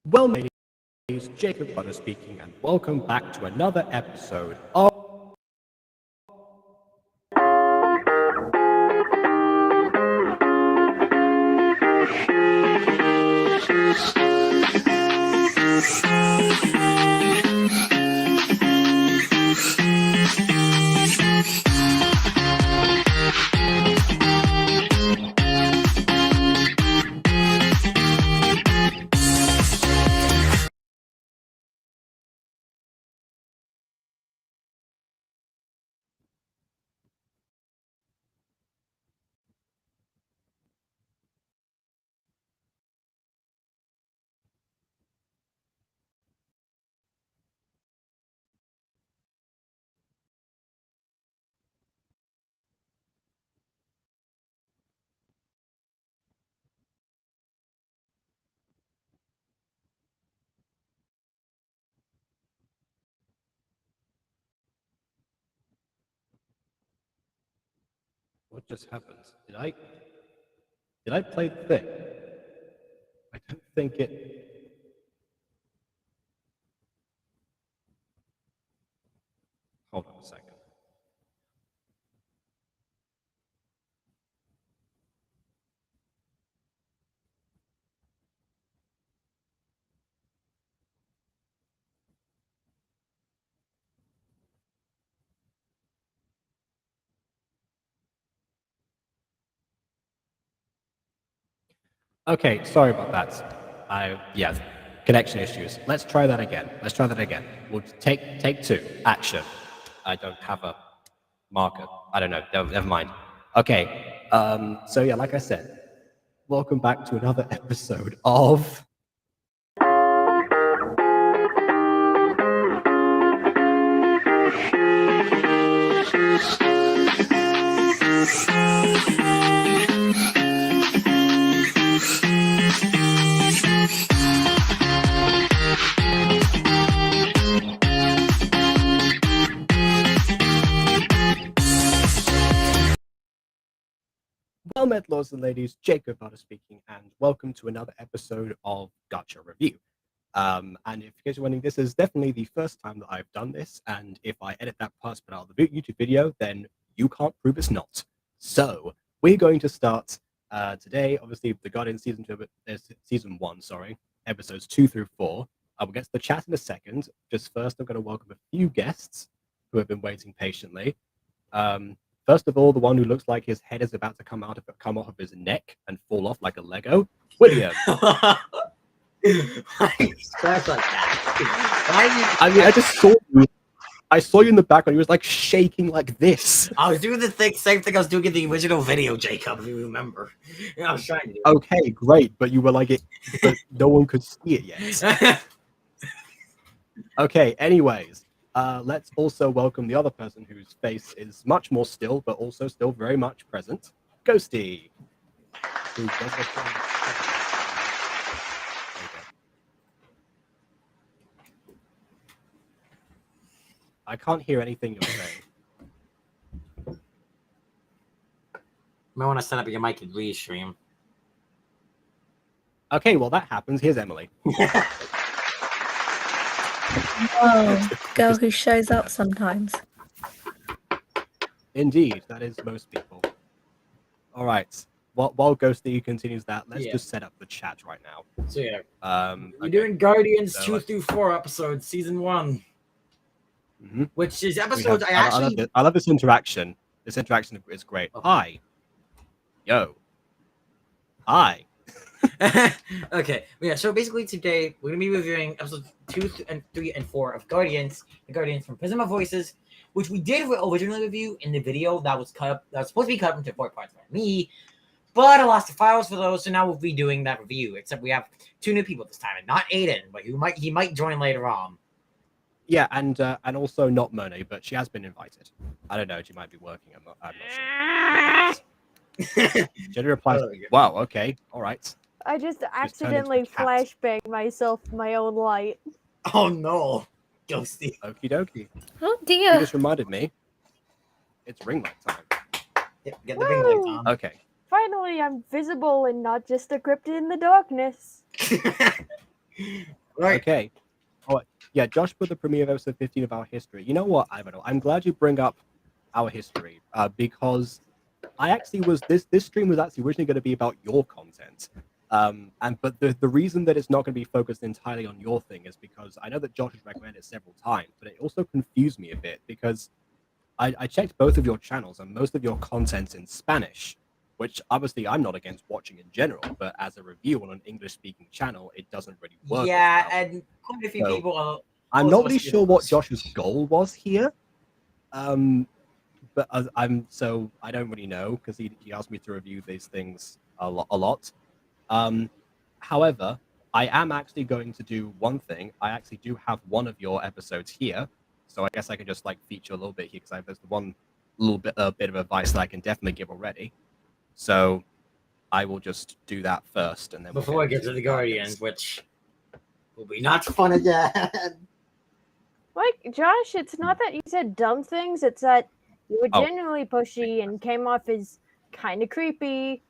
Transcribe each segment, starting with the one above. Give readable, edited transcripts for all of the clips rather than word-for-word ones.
Well, ladies, Jacob Butter speaking, and welcome back to another episode of what just happened? Did I play the thing? I don't think it. Hold on a second. Okay, sorry about that. Connection issues. Let's try that again. We'll take two. Action. I don't have a marker. I don't know. Never mind. Okay. So yeah, like I said, welcome back to another episode of. Well met, lords and ladies, Jacob Butter speaking, and welcome to another episode of Gacha Review. And if you guys are wondering, this is definitely the first time that I've done this, and if I edit that part out of the YouTube video, then you can't prove it's not. So, we're going to start today, obviously, the Guardian Season 1, episodes 2 through 4. We'll get to the chat in a second. Just first, I'm going to welcome a few guests who have been waiting patiently. First of all, the one who looks like his head is about to come off of his neck and fall off like a Lego, William. Why do you start like that? I just saw you. I saw you in the background. You was like shaking like this. I was doing the same thing I was doing in the original video, Jacob. If you remember, I was trying to do. Okay, great, but you were like it, but no one could see it yet. Okay. Anyways. Let's also welcome the other person whose face is much more still, but also still very much present, Ghosty. Who does I can't hear anything you're saying. Might want to set up your mic and restream. Okay, well that happens. Here's Emily. Oh, girl who shows up sometimes. Indeed, that is most people. All right. While Ghosty continues that, let's just set up the chat right now. So yeah, we're okay. doing Guardians 2 through 4 episodes, season 1, which is episodes. I love this interaction. This interaction is great. Oh. Hi. Yo. Hi. Okay, yeah, so basically today we're gonna be reviewing episodes 2 and 3 and 4 of Guardians, the Guardians from Prism of Voices, which we did originally review in the video that was supposed to be cut up into 4 parts by me, but I lost the files for those, so now we'll be doing that review. Except we have 2 new people this time, and not Aiden, but he might join later on. Yeah, and also not Monet, but she has been invited. I don't know, she might be working. I'm not sure. Jenny replies, "Wow, okay, all right." I just accidentally flashbanged myself with my own light. Oh no, Ghosty. Okie dokie. Oh You dear. just reminded me. It's ring light time. Yeah, get the ring lights on. Okay. Finally, I'm visible and not just decrypted in the darkness. Right. Okay. Oh, yeah, Josh put the premiere of episode 15 of our history. You know what, Ivan? I'm glad you bring up our history because I actually was this stream was actually originally going to be about your content. But the reason that it's not going to be focused entirely on your thing is because I know that Josh has recommended it several times, but it also confused me a bit because I checked both of your channels and most of your content's in Spanish, which obviously I'm not against watching in general, but as a review on an English-speaking channel, it doesn't really work. Yeah, as well. and quite a few So, people. I'm not really sure what Josh's goal was here. But I don't really know because he asked me to review these things a lot. However, I am actually going to do one thing. I actually do have one of your episodes here, so I guess I can just like feature a little bit here because there's one little bit of advice that I can definitely give already. So I will just do that first, and then before I get to the Guardians, which will be not fun again. Like, Josh, it's not that you said dumb things, it's that you were genuinely pushy and came off as kind of creepy.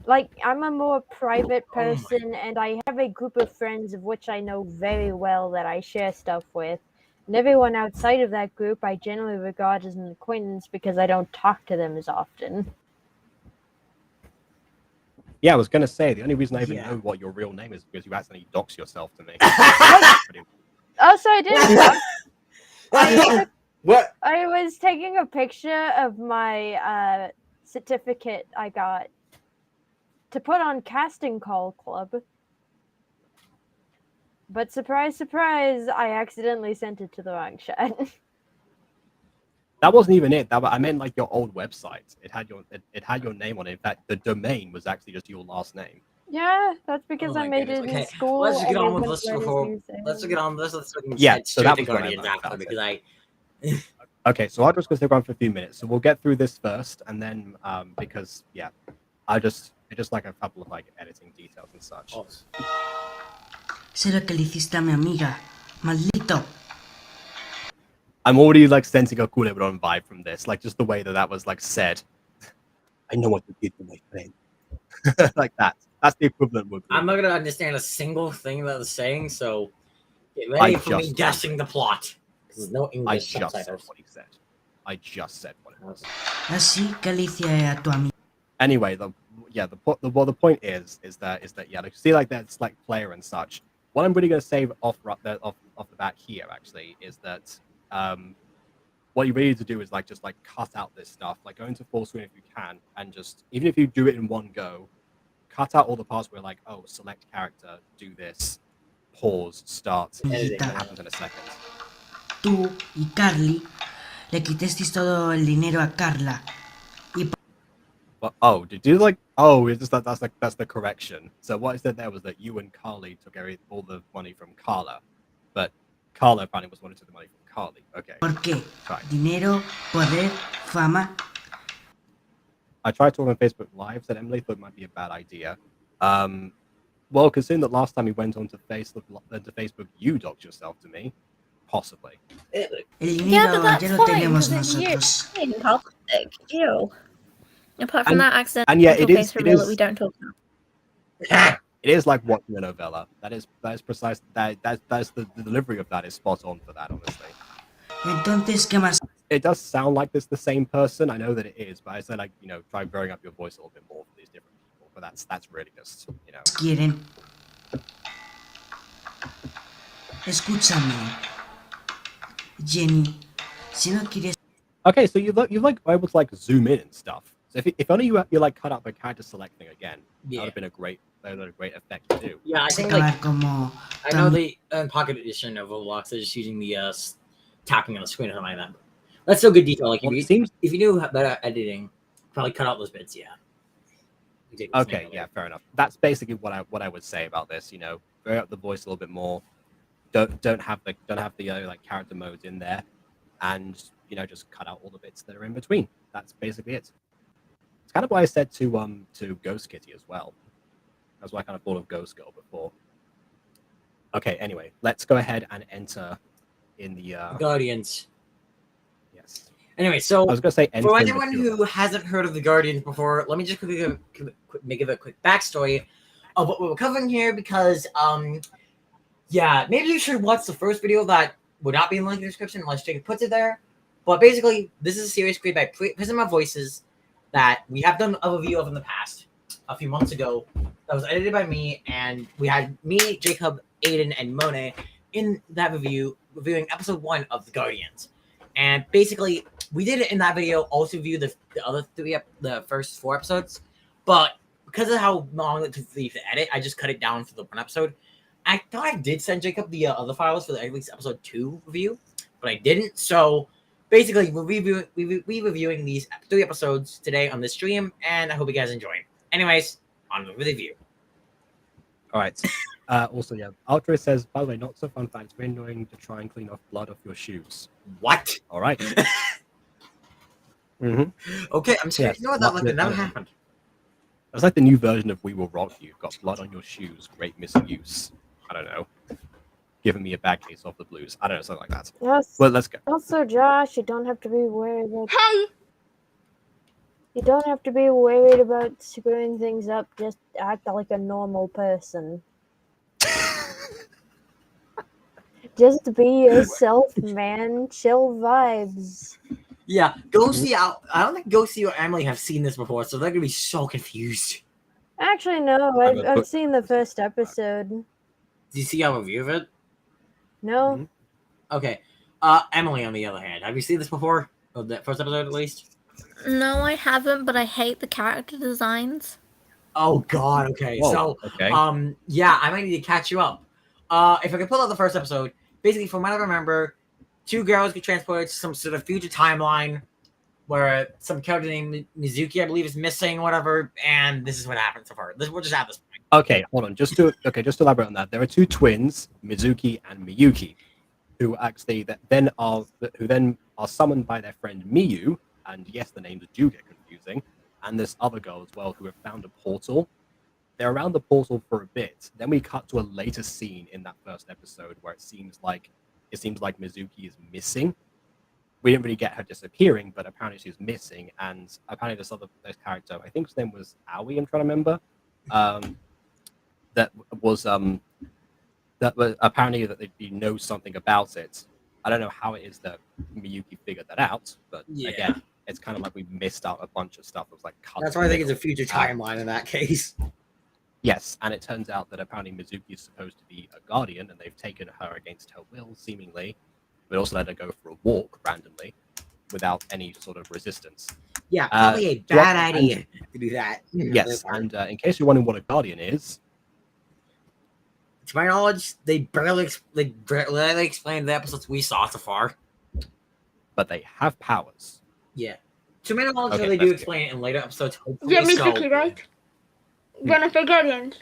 Like, I'm a more private person, and I have a group of friends of which I know very well that I share stuff with. And everyone outside of that group I generally regard as an acquaintance because I don't talk to them as often. Yeah, I was going to say, the only reason I even know what your real name is because you accidentally dox yourself to me. Oh, so I didn't. What? I was taking a picture of my certificate I got to put on Casting Call Club. But surprise, surprise, I accidentally sent it to the wrong chat. That wasn't even it. I meant like your old website. It had your name on it. In fact, the domain was actually just your last name. Yeah, that's because I made it in school. Let's just get on with this before. Let's get on with this. So that was Guardians after because Okay, so I'll just go stick around for a few minutes. So we'll get through this first, and then because it's just like a couple of like editing details and such. Sé lo que le hiciste a mi amiga, maldito. I'm already like sensing a Culebron vibe from this, like just the way that was like said. I know what you did to my friend. Like that. That's the equivalent would be. I'm not gonna understand a single thing that it's saying, so get ready for me guessing the plot. There's no English subtitles. I just said what he said. I just said what it was. Así que le hice a tu amiga. Anyway, the point is that like see like that's like player and such. What I'm really going to say off the bat here actually is that what you really need to do is like just like cut out this stuff, like go into full screen if you can, and just even if you do it in one go, cut out all the parts where like select character, do this, pause, start, editing that happens in a second. Tú y Carly le quitasteis todo el dinero a Carla. But did you like? It's just that's the correction. So what I said there was that you and Carly took all the money from Carla, but Carla apparently was wanting to take the money from Carly. Okay. ¿Por qué? Dinero, poder, fama. I tried talking on Facebook Live. Said Emily thought it might be a bad idea. Well, considering that last time we went onto Facebook, you doxed yourself to me, possibly. El dinero but ya that's lo fine, tenemos 'cause it's nosotros. in public. Ew. Apart from that accident, and yeah, it is that we don't talk about. It is like watching a novella. That is precise. That's the delivery of that is spot on for that, honestly. Entonces, ¿qué más? It does sound like it's the same person. I know that it is, but I said like try growing up your voice a little bit more for these different people. But that's really just Quieren. Escúchame, Jenny. Si no quieres. Okay, so you're like able to like zoom in and stuff. So if only you like cut out the character select thing again, that would have been a great effect to do. Yeah, I think like I know the Pocket Edition of Roblox is just using the tapping on the screen or something like that. That's still good detail. Like if you knew better editing, probably cut out those bits. Yeah. Okay. Yeah. Fair enough. That's basically what I would say about this. Vary up the voice a little bit more. Don't have the like character modes in there, and just cut out all the bits that are in between. That's basically it. It's kind of what I said to Ghost Kitty as well. That's why I kind of thought of Ghost Girl before. Okay, anyway, let's go ahead and enter in the Guardians. Yes. Anyway, so I was going to say for anyone who hasn't heard of the Guardians before, let me just quickly give a quick backstory of what we were covering here, because Yeah, maybe you should watch the first video that would not be in the link in the description unless Jacob puts it there. But basically, this is a series created by Prisma Voices that we have done a review of in the past, a few months ago. That was edited by me, and we had me, Jacob, Aiden, and Monet in that review, reviewing episode 1 of The Guardians. And basically, we did it in that video, also review the other the first 4 episodes. But because of how long it took for the edit, I just cut it down for the 1 episode. I thought I did send Jacob the other files for at least episode 2 review, but I didn't. So basically, we're reviewing these 3 episodes today on the stream, and I hope you guys enjoy. Anyways, on with the review. All right. Also, yeah, Ultra says, by the way, not so fun fact, it's very annoying to try and clean off blood off your shoes. What? All right. Okay, I'm scared. Yes, You know what? That never happened. That's like the new version of We Will Rock You. Got blood on your shoes. Great misuse. I don't know. Giving me a bad case of the blues. I don't know, something like that. Yes. Well, let's go. Also, Josh, you don't have to be worried. You don't have to be worried about screwing things up. Just act like a normal person. Just be yourself, man. Chill vibes. Yeah, go see out. I don't think Go See or Emily have seen this before, so they're gonna be so confused. Actually, no. I've seen the first episode. Did you see our review of it? No. Okay. Emily, on the other hand, have you seen this before? Or that first episode, at least? No, I haven't, but I hate the character designs. Oh God. Okay. Whoa, So, okay. yeah, I might need to catch you up. If I could pull out the first episode, basically, from what I remember, 2 girls get transported to some sort of future timeline where some character named Mizuki, I believe, is missing, whatever, and this is what happens so far. We'll just have this point. Okay, hold on. Just to elaborate on that, there are 2 twins, Mizuki and Miyuki, who actually then are summoned by their friend Miyu, and yes, the names do get confusing, and this other girl as well, who have found a portal. They're around the portal for a bit. Then we cut to a later scene in that first episode where it seems like Mizuki is missing. We didn't really get her disappearing, but apparently she's missing, and apparently this character, I think his name was Aoi, I'm trying to remember. That was apparently that they know something about it. I don't know how it is that Miyuki figured that out, but again, it's kind of like we missed out a bunch of stuff that was like cut. That's why I think it's a future timeline in that case. Yes, and it turns out that apparently Mizuki is supposed to be a guardian, and they've taken her against her will, seemingly, but also let her go for a walk randomly without any sort of resistance. Yeah, probably a bad idea to do that. Yes, and in case you're wondering what a guardian is, to my knowledge, they barely explained the episodes we saw so far. But they have powers. Yeah. To my knowledge, Okay, they do explain it in later episodes. Yeah, Mizuki, right? One of the Guardians.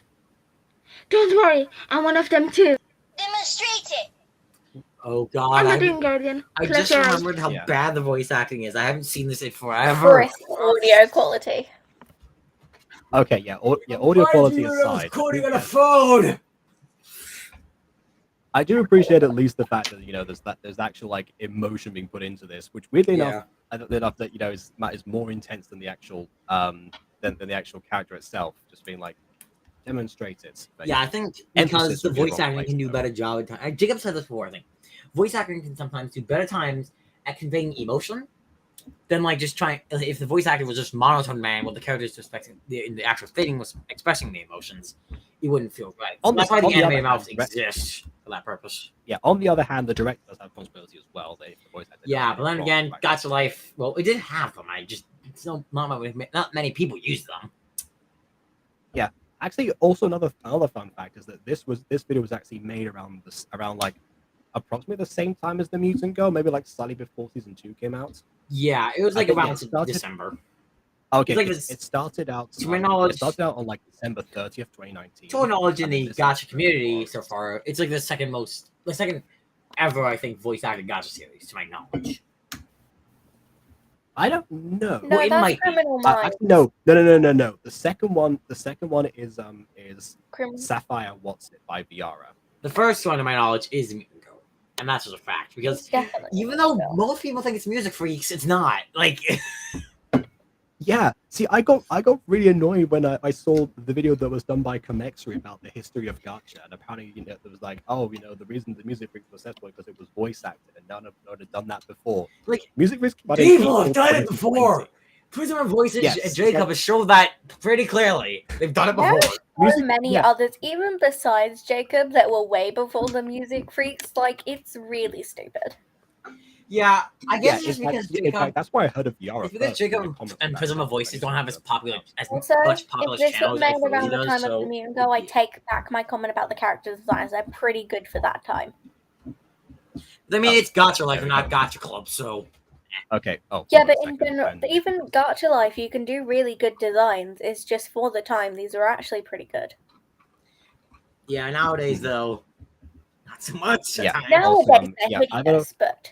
Don't worry, I'm one of them too. Demonstrate it. Oh God! I'm a Dream Guardian. I just remembered how bad the voice acting is. I haven't seen this in forever. For audio quality. Okay, yeah, audio quality aside. Recording on a phone. I do appreciate at least the fact that there's actual like emotion being put into this, which weirdly enough that is more intense than the actual than the actual character itself, just being like demonstrated. But I think because the voice acting can do a better job. Jacob said this before. I think voice acting can sometimes do better times at conveying emotion than like just trying. If the voice actor was just monotone man, what the character is expecting in the actual thing was expressing the emotions, it wouldn't feel right. That's why the animated mouths exist for that purpose. Yeah. On the other hand, the director does have responsibility as well. The voice actor. Yeah, but then again, Gacha Life. Well, it did have them. Not many people use them. Yeah. Actually, also another fun fact is that this video was actually made around like approximately the same time as The Mutant Girl, maybe like slightly before season 2 came out. Yeah, it was like around December. Okay, like it started out. To my knowledge, it started out on like December 30th, 2019. To my knowledge, in the Gacha community so far, it's like the second ever, I think, voice acted Gacha series. To my knowledge, I don't know. No, well, that's Criminal Minds. No. The second one is Sapphire What's It by Viara. The first one, to my knowledge, is Mutant Girl, and that's just a fact. Because even though most people think it's music freaks, it's not. Like, Yeah, see, I got really annoyed when I saw the video that was done by Comexry about the history of Gacha, and apparently, there was like, oh, the reason the Music Freaks was successful because it was voice acted, and none had done that before. Like, Music Freaks, people have done it before. 2020. Prisoner Voices Yes, and Jacob has shown that pretty clearly. They've done it There before. are so many others, even besides Jacob, that were way before the Music Freaks. Like, it's really stupid. Yeah, I guess Yeah, it's just because in Jacob. fact, that's why I heard of Yara It's because first. in the Jacob comments and that Prism of said, Voices don't have as popular as Also, much if popular this was channels as made around the does. time of the So Mutant Go, I take back my comment about the character designs. They're pretty good for that time. I mean, it's Gacha Life there we and not go. Gacha Club. So Okay. Oh, Yeah, hold on but a in second, general, and- even Gacha Life, you can do really good designs. It's just for the time, these are actually pretty good. yeah, nowadays though, not so much. Yeah. Time. Nowadays, Also, they're yeah, hideous, but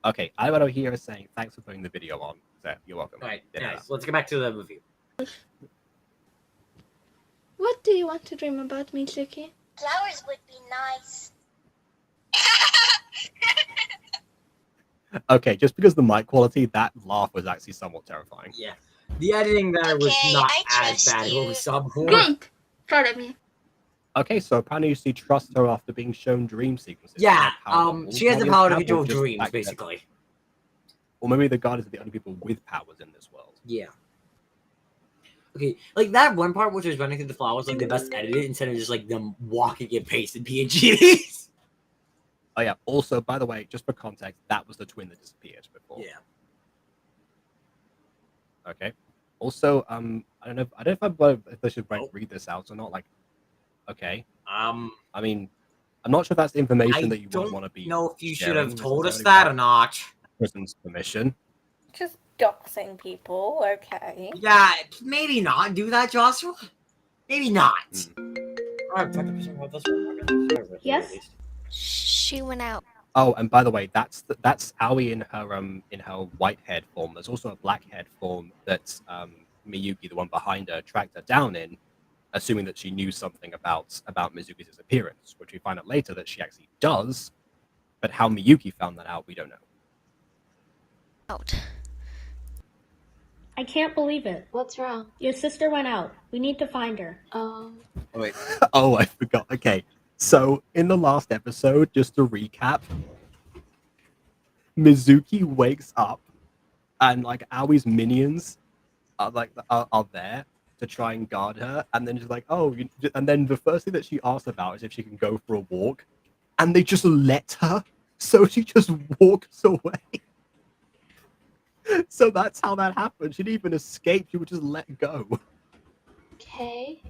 Okay, Ivanhoe here is saying thanks for putting the video on. So you're welcome. All right, Yeah. nice. Let's get back to the review. What do you want to dream about, Mitsuki? Flowers would be nice. Okay, just because the mic quality, that laugh was actually somewhat terrifying. Yeah, the editing there was Okay, not I as trust bad as what we you. saw before. Great! Follow me. Okay, so apparently you see trust her after being shown dream sequences. Yeah, Like how all she has the Guardians power to have, or control just the dreams, fact that- basically. Or maybe the Guardians are the only people with powers in this world. Yeah. Okay, like that one part which was running through the flowers, like the best edited instead of just like them walking and pasting PNGs. Oh yeah. Also, by the way, just for context, that was the twin that disappeared before. Yeah. Okay. Also, I don't know if I should Oh. read this out or not. Like, okay. I I mean, I'm not sure if that's information I that you don't want to be. know if you should sharing have told us necessarily that or without not. Prison's permission. just doxing people, okay. Yeah, maybe not do that, Joshua. Maybe not. Hmm. Yes? She went out. Oh, and by the way, that's Aoi in her white haired form. There's also a black haired form that Miyuki, the one behind her, tracked her down in, assuming that she knew something about Mizuki's disappearance, which we find out later that she actually does. But how Miyuki found that out, we don't know. Out. I can't believe it. What's wrong? Your sister went out. We need to find her. Wait. Oh, I forgot. Okay, so in the last episode, just to recap, Mizuki wakes up, and like Aoi's minions are there to try and guard her, and then she's like, oh, and then the first thing that she asks about is if she can go for a walk, and they just let her, so she just walks away. So that's how that happened. She didn't even escape. She would just let go. Okay.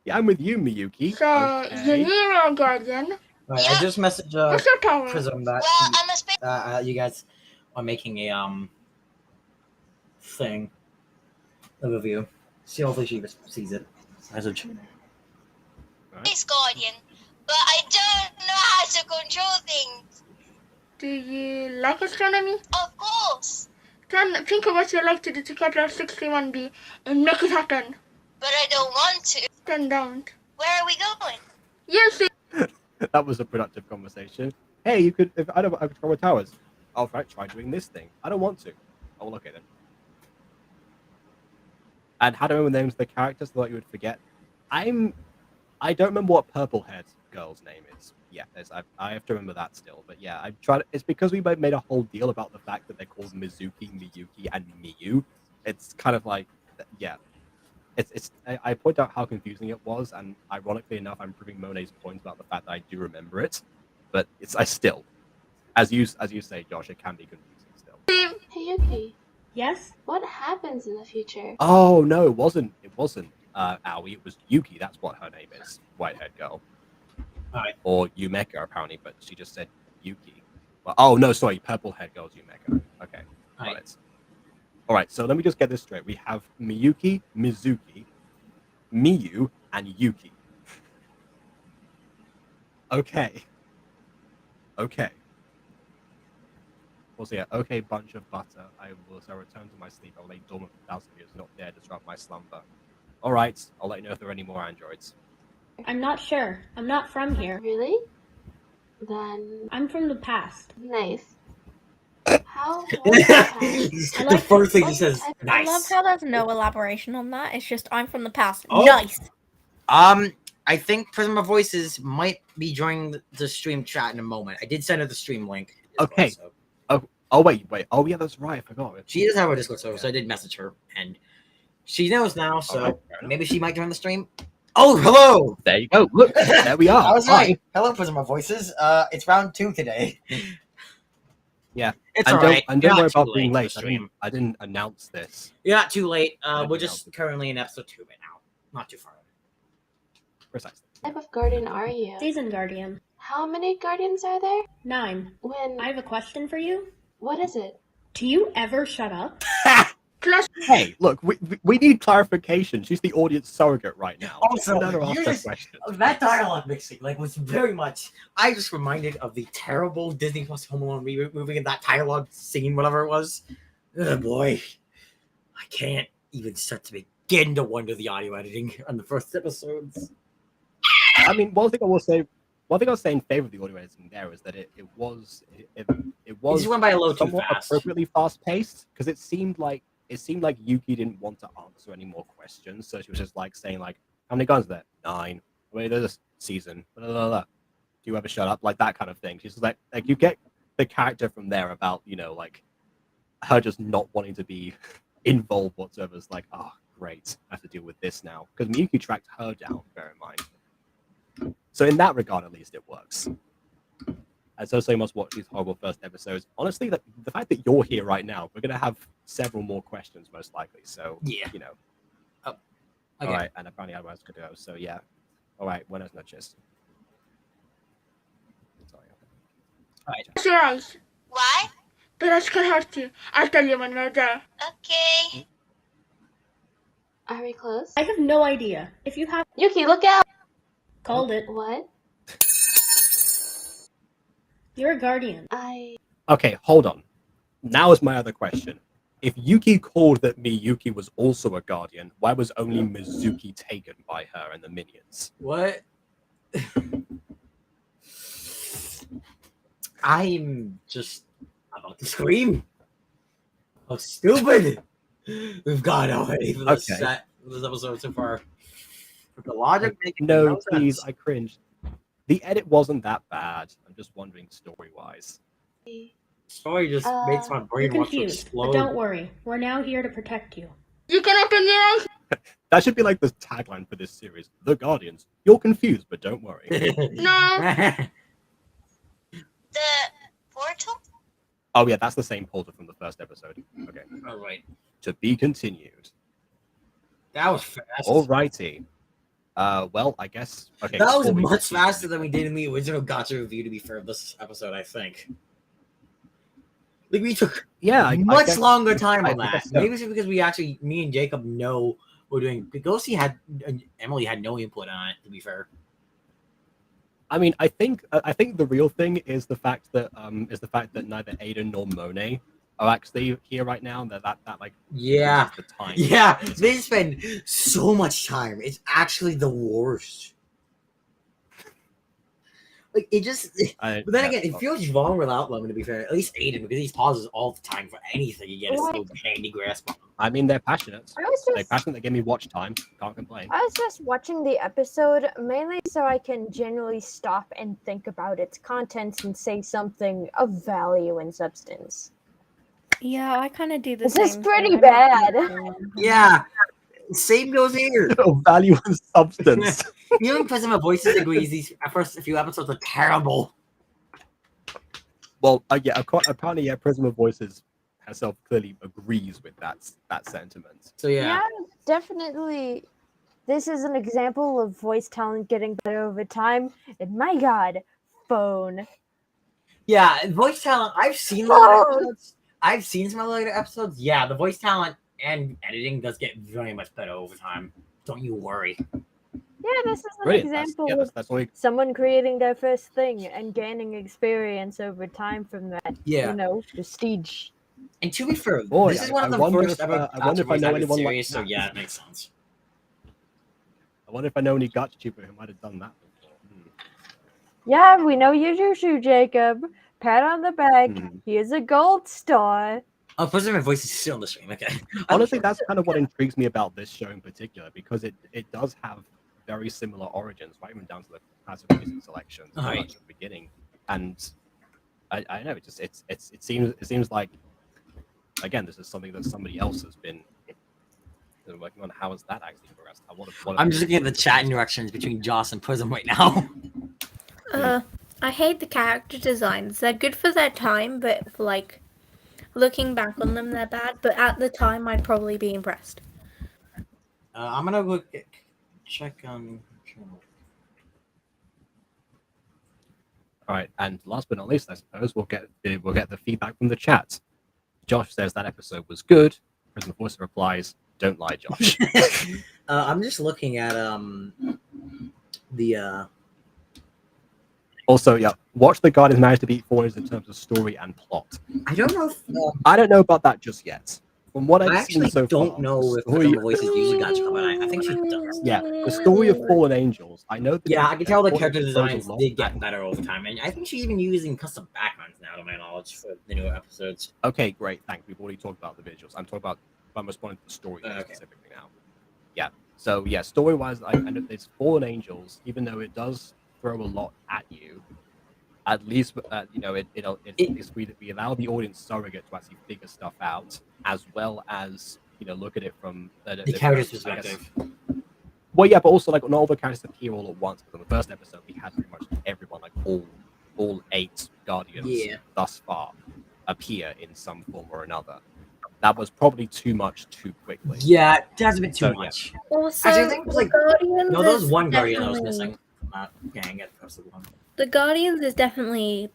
Yeah, I'm with you, Miyuki. So, Okay. you need a guardian. Right, I just messaged What's your power? Prism that Well, I'm a space. you guys are making a thing, a review. See, hopefully she sees it. Message. Guardian, but I don't know how to control things. Do you like astronomy? Of course, Then think of what you like to do to Kepler 61b and make it happen. but I don't want to. Then don't. Where are we going? You see. That was a productive conversation. Hey, you could. If I don't, I could control towers. All right, try doing this thing. I don't want to. Oh, well, okay then. And how do I remember the names of the characters? I thought you would forget. I don't remember what purple-haired girl's name is. Yeah, I have to remember that still. But yeah, I tried. It's because we made a whole deal about the fact that they're called Mizuki, Miyuki, and Miyu. It's kind of like, yeah. I point out how confusing it was, and ironically enough, I'm proving Monet's point about the fact that I do remember it. But I still, as you say, Josh, it can be confusing still. Hey Yuki, Yes? what happens in the future? Oh no, it wasn't. It wasn't Aoi. It was Yuki. That's what her name is. White-haired girl. Alright. Or Yumeka apparently, but she just said Yuki. Well, oh no, sorry, purple-haired girl's Yumeka. Okay, got Alright. it. All right, so let me just get this straight. We have Miyuki, Mizuki, Miyu, and Yuki. Okay. Okay. We'll see. Okay, bunch of butter. I will so return to my sleep. I'll lay dormant for 1,000 years, not dare disrupt my slumber. All right, I'll let you know if there are any more androids. I'm not sure. I'm not from here. Really? Then I'm from the past. nice. How was that? The first thing he says, I nice. love how there's no elaboration on that. It's just I'm from the past. Oh. Nice. I think Prisma Voices might be joining the stream chat in a moment. I did send her the stream link. Okay. So. Oh wait. Oh yeah, that's right. I forgot. She does have a Discord server, so I did message her, and she knows now. So Alright, maybe she might join the stream. Oh, hello! there you go. Look, there we are. I was Hi. right. Hello, Prisma Voices. It's round 2 today. Yeah. It's And alright. don't You're worry not too about being late late. for the stream. I didn't announce this. You're not too late. I We're didn't just currently in episode 2 right now. Not too far. Precisely. What type of guardian are you? Season Guardian. How many guardians are there? 9. When... I have a question for you. What is it? Do you ever shut up? Hey, look, we need clarification. She's the audience surrogate right now. Also, Let her ask you that just- question. That dialogue mixing was very much. I just reminded of the terrible Disney Plus Home Alone movie and that dialogue scene, whatever it was. Oh boy, I can't even start to begin to wonder the audio editing on the first episodes. I mean, one thing I'll say in favor of the audio editing there is that it was It just went by a little too somewhat fast. appropriately fast paced because it seemed like Yuki didn't want to answer any more questions, so she was just like saying like, "How many guns are there? 9. Wait, there's a season. Blah, blah, blah. Do you ever shut up?" Like that kind of thing. She's just like you get the character from there about like her just not wanting to be involved whatsoever. It's like, oh great, I have to deal with this now because Miyuki tracked her down. Bear in mind. So in that regard, at least, it works. And so must watch these horrible first episodes. Honestly, the fact that you're here right now, we're going to have several more questions, most likely. So, Yeah. All right, and apparently I was going to go. So, yeah. All right, buenas noches. Sorry. Close your eyes. Why? Perhaps can hurt you. I'll tell you when we're there. Okay. Are we close? I have no idea. If you have Yuki, look out! called it, What? you're a guardian. Okay, hold on. Now is my other question. If Yuki called that Miyuki was also a guardian, why was only Mizuki taken by her and the minions? What? I'm just about to scream. Oh, stupid! We've gone already for this episode so far. The logic making No, sense. please, I cringed. The edit wasn't that bad. I'm just wondering story-wise. Story just makes my You're brain want to confused, explode. but don't worry. We're now here to protect you. You can open your eyes. That should be like the tagline for this series. The Guardians. You're confused, but don't worry. No. The portal? Oh yeah, that's the same portal from the first episode. Okay. All right. To be continued. That was fast. Alrighty. Well, I guess. Okay. That was before we much proceed- faster than we did in the original Gacha review, to be fair, of this episode, I think. Like, we took Yeah, I much guess- longer time I on think that. so. Maybe it's because me and Jacob know we're doing. Emily had no input on it, to be fair. I mean, I think the real thing is the fact that neither Aiden nor Monet are actually here right now. That like Yeah. the time. Yeah, they spend so much time. It's actually the worst. Like, it just. But then again, it feels wrong without Lemon, to be fair. At least Aiden, because he pauses all the time for anything. You get a slow, handy grasp on him. I mean, they're passionate. I was They're just passionate. They give me watch time. Can't complain. I was just watching the episode mainly so I can generally stop and think about its contents and say something of value and substance. Yeah, I kind of do the This same. is pretty thing. bad. Yeah, same goes here. Value and substance. You and Prisma Voices agrees these first few episodes are terrible. Well, yeah. Apparently, yeah. Prisma Voices herself clearly agrees with that sentiment. So yeah. Definitely. This is an example of voice talent getting better over time. And my god, phone. Yeah, voice talent. I've seen the later episodes. I've seen some of the later episodes. Yeah, the voice talent and editing does get very much better over time. Don't you worry. Yeah, this is an Brilliant. example of That's only someone creating their first thing and gaining experience over time from that. Yeah. You know, prestige. And to be fair, Boy, this is one of I the wonder first if, ever. I wonder if I know anyone like series, so that. yeah, it makes sense. I wonder if I know any Gacha people who might have done that before. Yeah, we know you do, Jacob. Pat on the back. Hmm. Here's a gold star. Oh, Prisoner Voice is still on the stream. Okay. Honestly, that's kind of what intrigues me about this show in particular, because it does have very similar origins, right even down to the classic music selections pretty Right. much at the beginning. And I don't know, it seems like, again, this is something that somebody else has been working on. How has that actually progressed? I'm just looking at the chat interactions between Joss and Prism right now. I hate the character designs. They're good for their time, but for, like, looking back on them, they're bad. But at the time, I'd probably be impressed. I'm gonna look check on. All right, and last but not least, I suppose we'll get the feedback from the chat. Josh says that episode was good. Prison Voice replies, "Don't lie, Josh." I'm just looking at the Also, yeah, watch the Guardians manage to beat Foreigners in terms of story and plot. I don't know if I don't know about that just yet. From what I've I seen actually so don't far, know the if story, Prism Voice is using Gacha, but I think she does. yeah, the story of Fallen Angels. I know that Yeah, I can tell the Fallen character Angels throws a designs lot did at get me. better over time, and I think she's even using custom backgrounds now, to my knowledge, for the newer episodes. Okay, great, thanks. We've already talked about the visuals. I'm responding to the story Okay. specifically now. Yeah. So yeah, story-wise, I know it's Fallen Angels, even though it does throw a lot at you. At least, we allow the audience surrogate to actually figure stuff out, as well as look at it from The character's perspective. Well, yeah, but also like not all the characters appear all at once. Because in the first episode, we had pretty much everyone, like all 8 Guardians thus far, appear in some form or another. That was probably too much too quickly. Yeah, that's a bit too So, much. Also, Actually, I think it was the like Guardians no, there was is one Guardian that was definitely- missing from that gang at first one. The Guardians is definitely,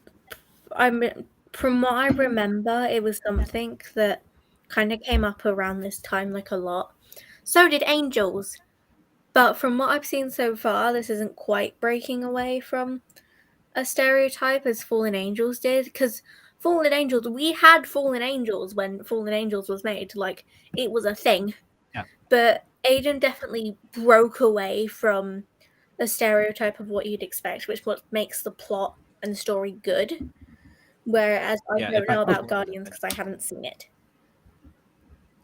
from what I remember, it was something that kind of came up around this time, like a lot. So did Angels. But from what I've seen so far, this isn't quite breaking away from a stereotype as Fallen Angels did. Because Fallen Angels, we had Fallen Angels when Fallen Angels was made. Like, it was a thing. Yeah. But Aiden definitely broke away from a stereotype of what you'd expect, which what makes the plot and story good. Whereas I Yeah, in don't fact, know I was about wondering Guardians if- because I haven't seen it.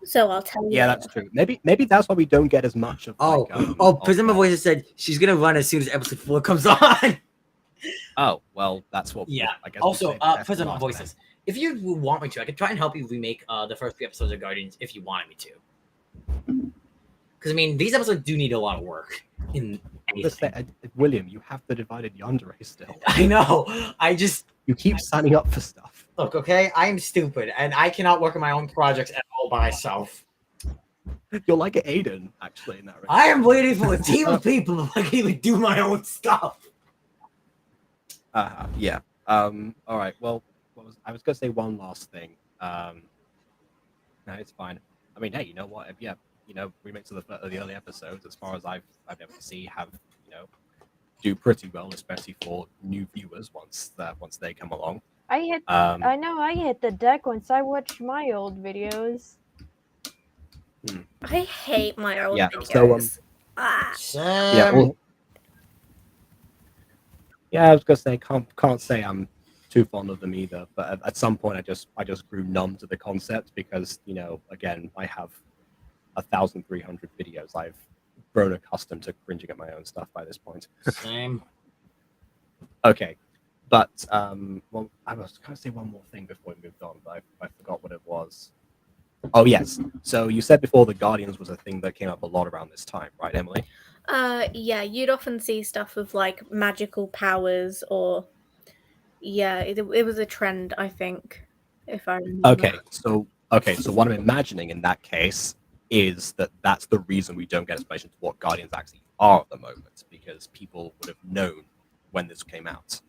So I'll tell you. Yeah, that's true. Maybe that's why we don't get as much of. Prism of Voices said she's gonna run as soon as episode 4 comes on. Oh well, that's what. Yeah. I guess Also, that's Prism the of last Voices. If you want me to, I could try and help you remake the first 3 episodes of Guardians if you wanted me to. Because I mean, these episodes do need a lot of work. William, you have the divided yandere still. I know. You keep signing up for stuff. Look, okay, I'm stupid, and I cannot work on my own projects at all by myself. You're like Aiden, actually, in that. I am waiting for a team of people if I can even do my own stuff. Yeah. All right. Well, I was gonna say one last thing. No, it's fine. I mean, hey, you know what? Yeah, remakes of the early episodes, as far as I've been able to see, have do pretty well, especially for new viewers once they come along. I know I hit the deck once I watched my old videos. I hate my old Yeah, videos. so, I was gonna say can't say I'm too fond of them either, but at some point I just grew numb to the concept because again I have 1,300 videos. I've grown accustomed to cringing at my own stuff by this point. Same. Okay, but well, I was going to say one more thing before we moved on, but I forgot what it was. Oh yes, so you said before the Guardians was a thing that came up a lot around this time, right, Emily? Yeah, you'd often see stuff of like magical powers or it was a trend, I think, if I remember. Okay, so what I'm imagining in that case is that's the reason we don't get explanation to what Guardians actually are at the moment, because people would have known when this came out.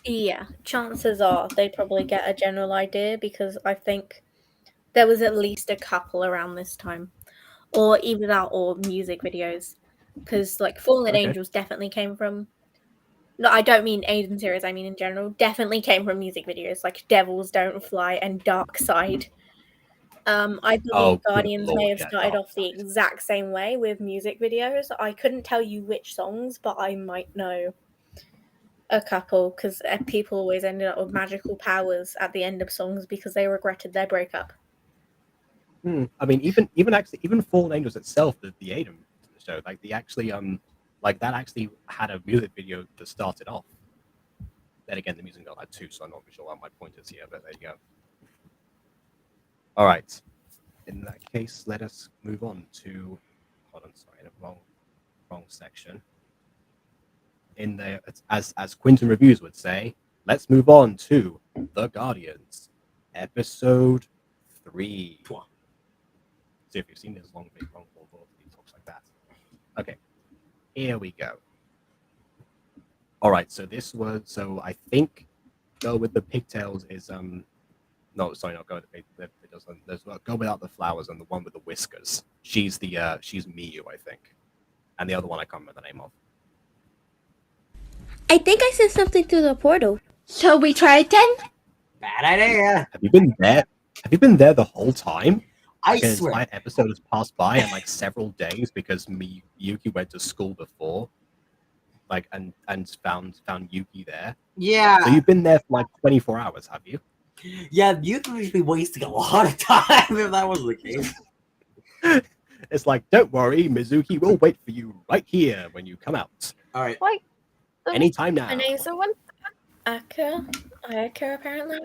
Yeah, chances are they'd probably get a general idea because I think there was at least a couple around this time, or either that or music videos, because like Fallen Angels definitely came from. No, I don't mean Aiden series. I mean in general, definitely came from music videos like "Devils Don't Fly" and "Dark Side." I believe Guardians may have started off the exact same way with music videos. I couldn't tell you which songs, but I might know a couple because people always ended up with magical powers at the end of songs because they regretted their breakup. I mean, even Fallen Angels itself, the Adam show, like the actually like that actually had a music video that started off. Then again, the music video had two, so I'm not sure what my point is here, but there you go. All right. In that case, let us move on to. Hold on, sorry, wrong section. In there, as Quinton Reviews would say, let's move on to The Guardians, episode 3. See if you've seen this long form he talks like that. Okay, here we go. All right, so I think Go with the Pigtails is no, sorry, not Go with the Pigtails. There's Go Without the Flowers and the one with the whiskers. She's Miyu, I think, and the other one I can't remember the name of. I think I said something through the portal. Shall we try it then? Bad idea. Have you been there? Have you been there the whole time? I Like, swear. an entire episode has passed by in like several days because Yuki went to school before, like and found Yuki there. Yeah. So you've been there for like 24 hours, have you? Yeah, you could be wasting a lot of time if that was the case. It's like, don't worry, Mizuki will wait for you right here when you come out. All right. Like, Anytime now. Her name's the one. Ayaka, apparently.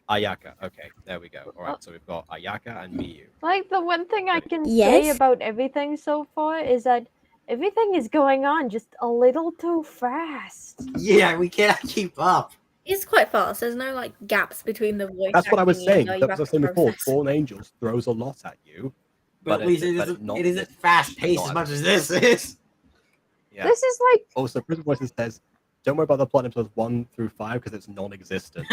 Ayaka. Okay, there we go. All right, so we've got Ayaka and Miyu. like the one thing I can say Yes? about everything so far is that everything is going on just a little too fast. Yeah, we cannot keep up. It's quite fast. There's no like gaps between the voice. That's what I was acting, saying. you know, you That was have the to same before. process. Fallen Angels throws a lot at you, But at least it isn't fast paced as much as this is. Yeah. This is like Also, Prison Voices says, don't worry about the plot in episodes 1 through 5 because it's non-existent.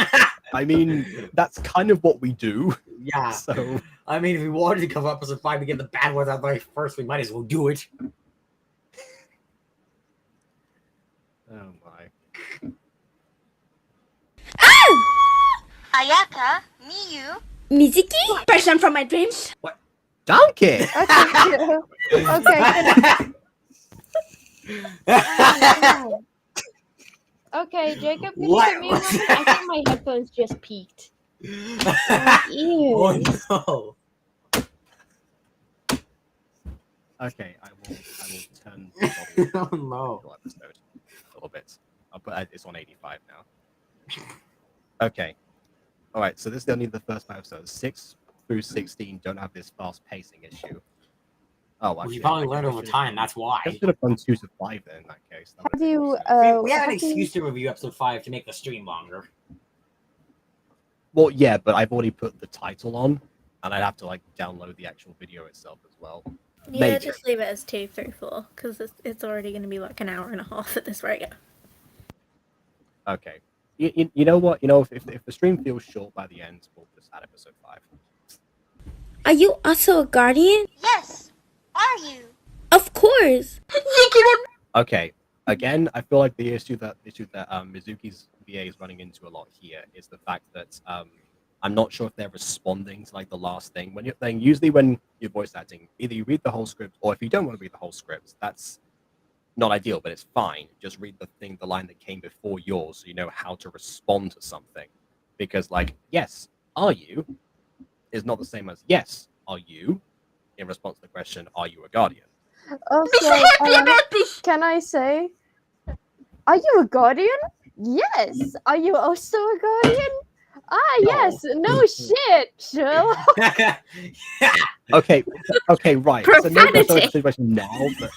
I mean, that's kind of what we do. Yeah. So, I mean, if we wanted to cover episode 5 to get the bad ones out there first, we might as well do it. oh my. Ayaka, Miyu, Mizuki? Person from my dreams? Donkey! okay. Okay, Jacob, can you What give me a was moment? I think my headphones just peaked. Ew. Oh no. Okay, I will turn the volume Oh of no. the episode a little bit. I'll put it's on 85 now. Okay. All right, so this is only the first 5 episodes. 6 through 16 don't have this fast pacing issue. Oh, We actually, probably I learned over should've- time, that's why. I should have done 2 to 5 then in that case. That Have would've you, made more sense. We have an have you- excuse to review episode 5 to make the stream longer. Well, yeah, but I've already put the title on, and I'd have to like download the actual video itself as well. Yeah, Maybe. just leave it as 2, 3, 4 because it's already going to be like an hour and a half at this rate. Okay. You know what? You know, if the stream feels short by the end, we'll just add episode 5. Are you also a guardian? yes. Are you? Of course. Okay. Again, I feel like the issue that Mizuki's VA is running into a lot here is the fact that I'm not sure if they're responding to like the last thing. When you're playing, usually when you're voice acting, either you read the whole script, or if you don't want to read the whole script, that's not ideal, but it's fine. Just read the line that came before yours, so you know how to respond to something. Because like, yes, are you, is not the same as yes, are you, in response to the question, are you a guardian? Okay, can I say, are you a guardian? Yes. Are you also a guardian? Ah, No. yes. No shit, chill. Okay, right. So maybe that's not Profanity. a situation now, but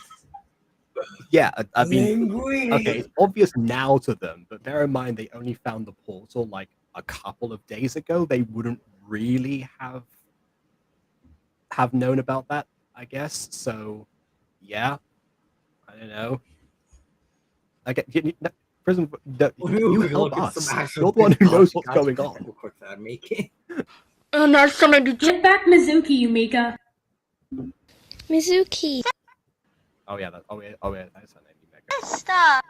yeah, I mean, okay, it's obvious now to them, but bear in mind they only found the portal like a couple of days ago. They wouldn't really have known about that, I guess. So, yeah, I don't know. Prison, you help us. You're the one who knows what's going on. Quick that I'm making. And that's somebody Get back Mizuki, Yumika. Mizuki. Oh yeah, that's her name. Yumeka. Stop.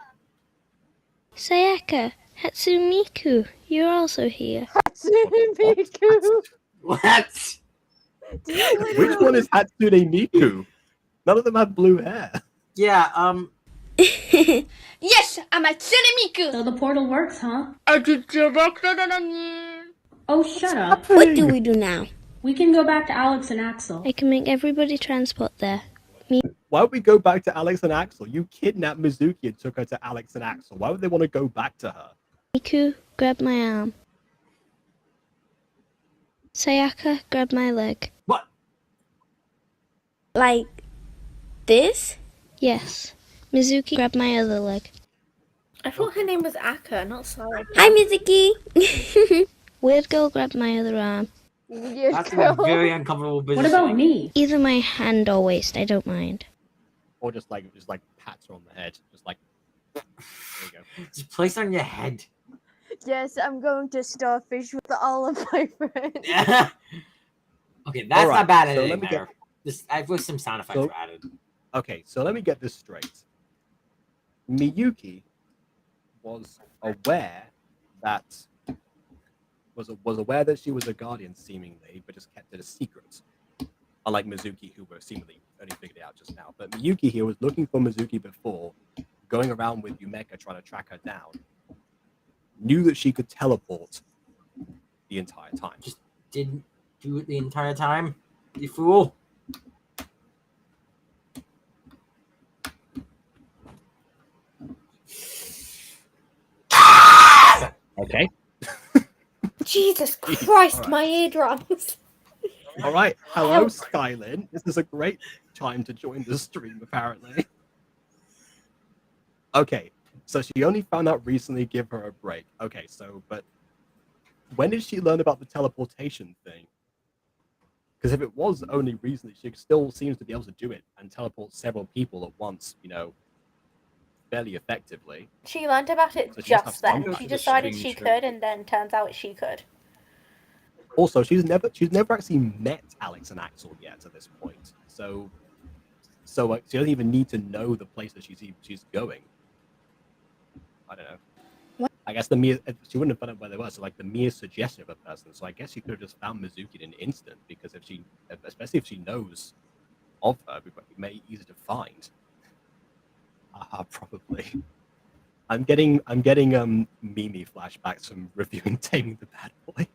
Sayaka. Hatsumiku. You're also here. Miku. What? Which one is Hatsune Miku? None of them have blue hair. Yeah, Yes, I'm at Cinemiku. So the portal works, huh? Oh, Oh, shut up. What do we do now? We can go back to Alex and Axel. I can make everybody transport there. Why would we go back to Alex and Axel? You kidnapped Mizuki and took her to Alex and Axel. Why would they want to go back to her? Miku, grab my arm. Sayaka, grab my leg. What? Like this? Yes. Mizuki, grab my other leg. I thought her name was Akka, not Sayaka. Hi, Mizuki. Weird girl, grab my other arm. Weird That's girl. a very uncomfortable position. What about me? Either my hand or waist, I don't mind. Or just like pats her on the head, just like there you go. Just place it on your head. Yes, I'm going to starfish with all of my friends. Okay, that's Alright, not bad so editing let me there. I wish some sound effects So- were added. Okay, so let me get this straight. Miyuki was aware that she was a guardian, seemingly, but just kept it a secret. Unlike Mizuki, who were seemingly only figured it out just now. But Miyuki here was looking for Mizuki before, going around with Yumeka trying to track her down. Knew that she could teleport the entire time. Just didn't do it the entire time, you fool. Okay. Jesus Christ, Alright. my eardrums. All right. Hello, Skylin. This is a great time to join the stream, apparently. Okay. So she only found out recently, give her a break. Okay, but when did she learn about the teleportation thing? Because if it was only recently, she still seems to be able to do it and teleport several people at once, fairly effectively. She learned about it So she must have just then. some She kind of decided she screenshot. could, and then turns out she could. Also, she's never actually met Alex and Axel yet to this point. So she doesn't even need to know the place that she's going. I don't know. What? I guess she wouldn't have found out where they were. So the mere suggestion of a person. So I guess she could have just found Mizuki in an instant, because especially if she knows of her, it may be easy to find. Probably. I'm getting Mimi flashbacks from reviewing Taming the Bad Boy.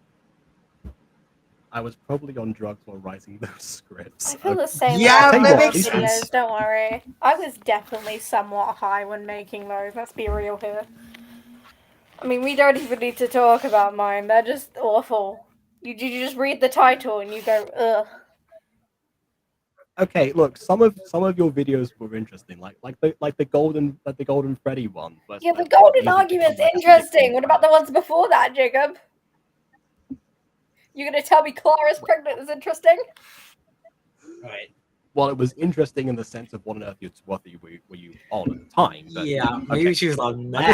I was probably on drugs while writing those scripts. I feel the same Yeah, about that those makes videos, sense. don't worry. I was definitely somewhat high when making those, let's be real here. I mean, we don't even need to talk about mine, they're just awful. You just read the title and you go, ugh. Okay, look, some of your videos were interesting, like the golden Freddy one. But Yeah, the golden easy to argument's come back and interesting. make What about the ones before that, Jacob? You gonna tell me Clara's pregnant is interesting? Right. Well, it was interesting in the sense of what on earth were you on at the time. But, Yeah, maybe okay. she was on I'm that.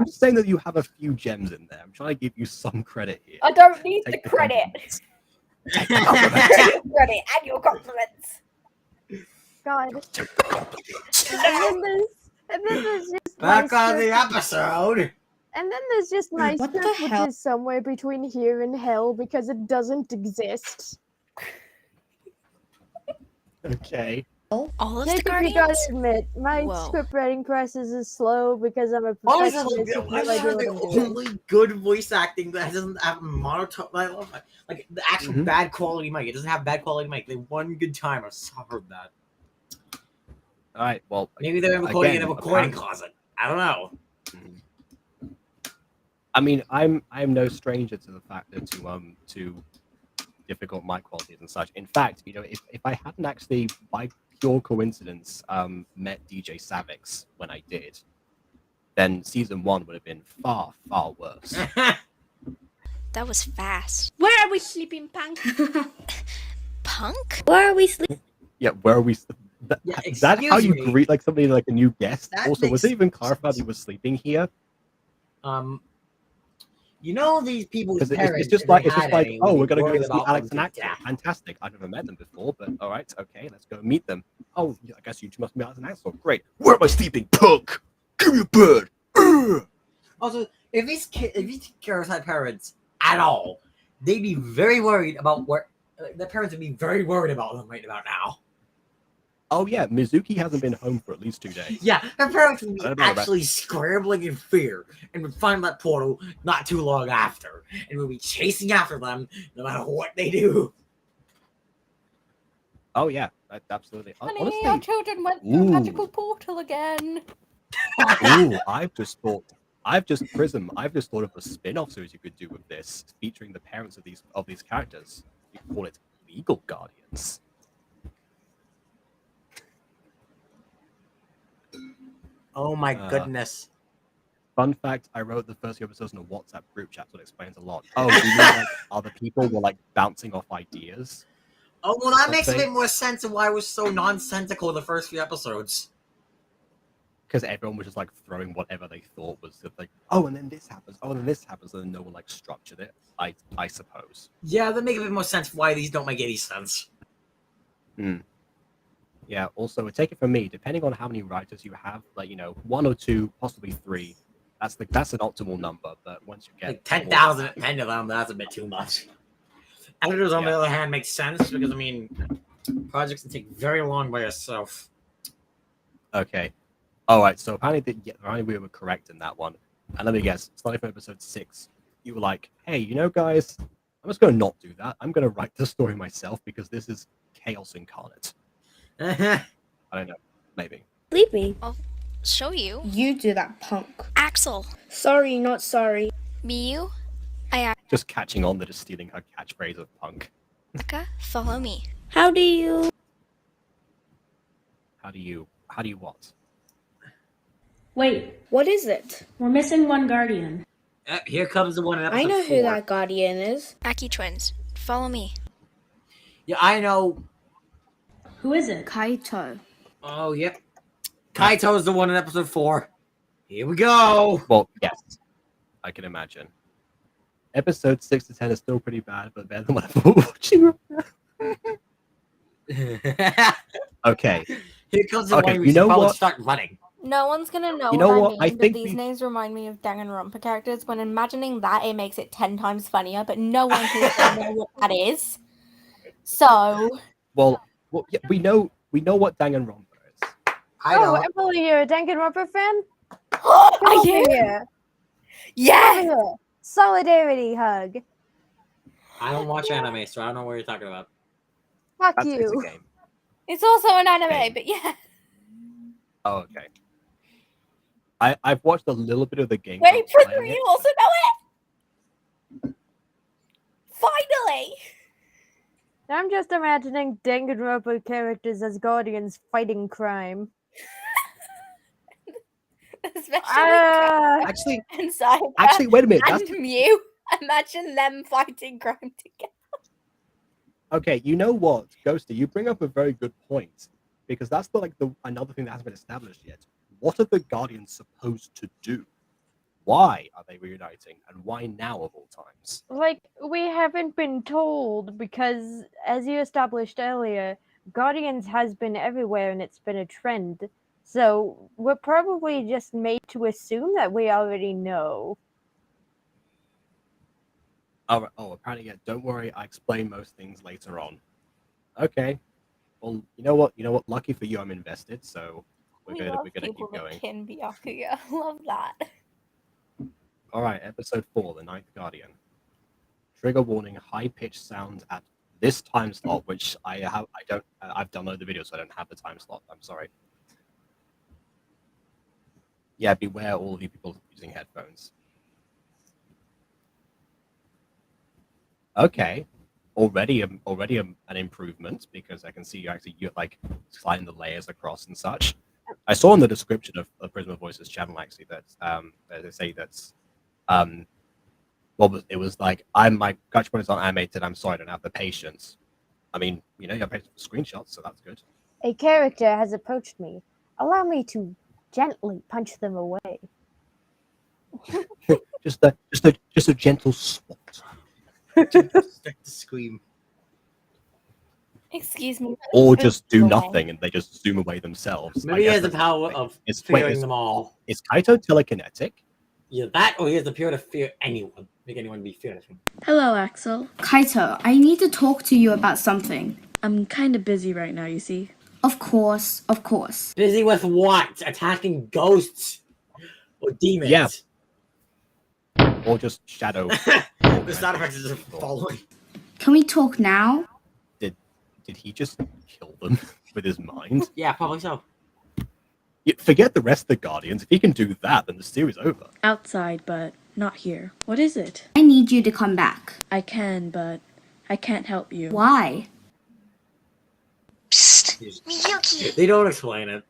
just saying that you have a few gems in there. I'm trying to give you some credit here. I don't need Take the credit. compliments. Take the Take compliments. your credit and your compliments. God. Take the compliments. And then there's just Back my on the script, episode. and then there's just my What the script, which hell? is somewhere between here and hell because it doesn't exist. Okay. All of Jacob, the you gotta Guardians? admit, my Whoa. script writing process is slow because I'm a Honestly, perfectionist. and this I is do the what I'm doing. only good voice acting that doesn't have monotone, like the actual Mhm. bad quality mic. It doesn't have bad quality mic. They one good time I suffered that. All right. Well, Maybe they're recording in a again, recording apparently- closet. I don't know. I mean, I'm no stranger to the fact that to difficult mic qualities and such. In fact, if I hadn't actually, by pure coincidence, met DJ Savix when I did, then season 1 would have been far, far worse. That was fast. Where are we sleeping, Punk? Punk? Where are we sleeping? Yeah, where are we? Yeah, Is that how excuse you me. greet somebody like a new guest? That Also, was makes it even clarified he was sleeping here? You know these people's Because parents. it's just if they like had any, would oh, be we're gonna go worried see about Alex them and to Axel. death. Fantastic. I've never met them before, but all right, okay, let's go meet them. Oh, yeah, I guess you two must be Alex and Axel. Great. Where am I sleeping, punk? Give me a bed. Ugh. Also, if these characters had parents at all, they'd be very worried about where their parents would be very worried about them right about now. Oh yeah, Mizuki hasn't been home for at least 2 days. Yeah, her parents would be I don't know about- actually scrambling in fear and would find that portal not too long after, and would be chasing after them no matter what they do. Oh yeah, absolutely. Honey, Honestly, our children went through a magical portal again. ooh, I've just thought of a spin-off series you could do with this, featuring the parents of these characters. You could call it Legal Guardians. Oh my goodness. Fun fact, I wrote the first few episodes in a WhatsApp group chat, so it explains a lot. Oh, you mean like other people were like bouncing off ideas? Oh, well, that makes a something? bit more sense of why it was so nonsensical the first few episodes. Because everyone was just like throwing whatever they thought was like, oh, and then this happens, oh, and then this happens, and then no one like structured it. I suppose. Yeah, that makes a bit more sense why these don't make any sense. Yeah. Also, take it from me. Depending on how many writers you have, like 1 or 2, possibly 3, that's an optimal number. But once you get Like 10,000 of them, that's a bit too much. Editors, on the other hand, make sense because I mean, projects can take very long by yourself. Okay. All right. So apparently we were correct in that one. And let me guess, starting from episode 6, you were like, hey, guys, I'm just going to not do that. I'm going to write the story myself because this is chaos incarnate. I don't know. Maybe. Leave me. I'll show you. You do that, punk. Axel. Sorry, not sorry. Miyu. Just catching on that is stealing her catchphrase of punk. Ayaka, follow me. How do you what? Wait, What is it? we're missing one guardian. Here comes the one in episode I know 4. who that guardian is. Aki twins. Follow me. Yeah, I know. Who is it? Kaito. Oh, yep. Kaito's the one in episode 4. Here we go. Well, yes. I can imagine. Episode 6 to 10 is still pretty bad, but better than what I've been watching. Okay. Here comes the Okay, one we you know should probably what? start running. No one's gonna know You know what what? I mean, I but think these we- names remind me of Danganronpa characters. When imagining that, it makes it 10 times funnier, but no one can know what that is. So, Well, yeah, we know what Danganronpa is. I know. Emily, you're a Danganronpa fan? are Come you? over here. Yeah. Over here. Solidarity hug. I don't watch anime, so I don't know what you're talking about. Fuck It's a you. game. It's also an anime, Okay. but yeah. Oh, okay. I've watched a little bit of the game. Wait, Prism, you also know it? Finally! I'm just imagining Danganronpa characters as guardians fighting crime. Especially Actually, and Cyber actually, wait a minute. and That's Mew. Imagine them fighting crime together. okay. You know what, Ghosty? You bring up a very good point because that's another thing that hasn't been established yet. What are the Guardians supposed to do? Why are they reuniting, and why now of all times? Like, we haven't been told because, as you established earlier, Guardians has been everywhere and it's been a trend. So, we're probably just made to assume that we already know. Oh, apparently, yeah. Don't worry, I explain most things later on. Okay. Well, you know what? Lucky for you, I'm invested. So we're gonna keep going. Kin Byakuya. Love that. All right, episode 4, the Ninth Guardian. Trigger warning: high-pitched sounds at this time slot, which I've downloaded the video, so I don't have the time slot. I'm sorry. Yeah, beware all of you people using headphones. Okay, already an improvement because I can see you're like sliding the layers across and such. I saw in the description of Prisma Voices channel actually that they say that's it was like my Gacha point is not animated. I'm sorry, I don't have the patience. I mean, you have patience for screenshots, so that's good. A character has approached me. Allow me to gently punch them away. just a gentle swat. Start to scream. Excuse me. Or just do Away. nothing and they just zoom away themselves. Maybe he has the power of fearing them all. Is Kaito telekinetic? Yeah, that or he has the power to fear anyone. Make anyone be feared of him. Hello, Axel. Kaito, I need to talk to you about something. I'm kind of busy right now, you see. Of course, of course. Busy with what? Attacking ghosts or demons? Yeah. Or just shadow. The sound effects is just following. Can we talk now? Did he just kill them with his mind? Yeah, probably so. Forget the rest of the Guardians. If he can do that, then the series over. Outside, but not here. What is it? I need you to come back. I can, but I can't help you. Why? Psst, Miyuki. They don't explain it.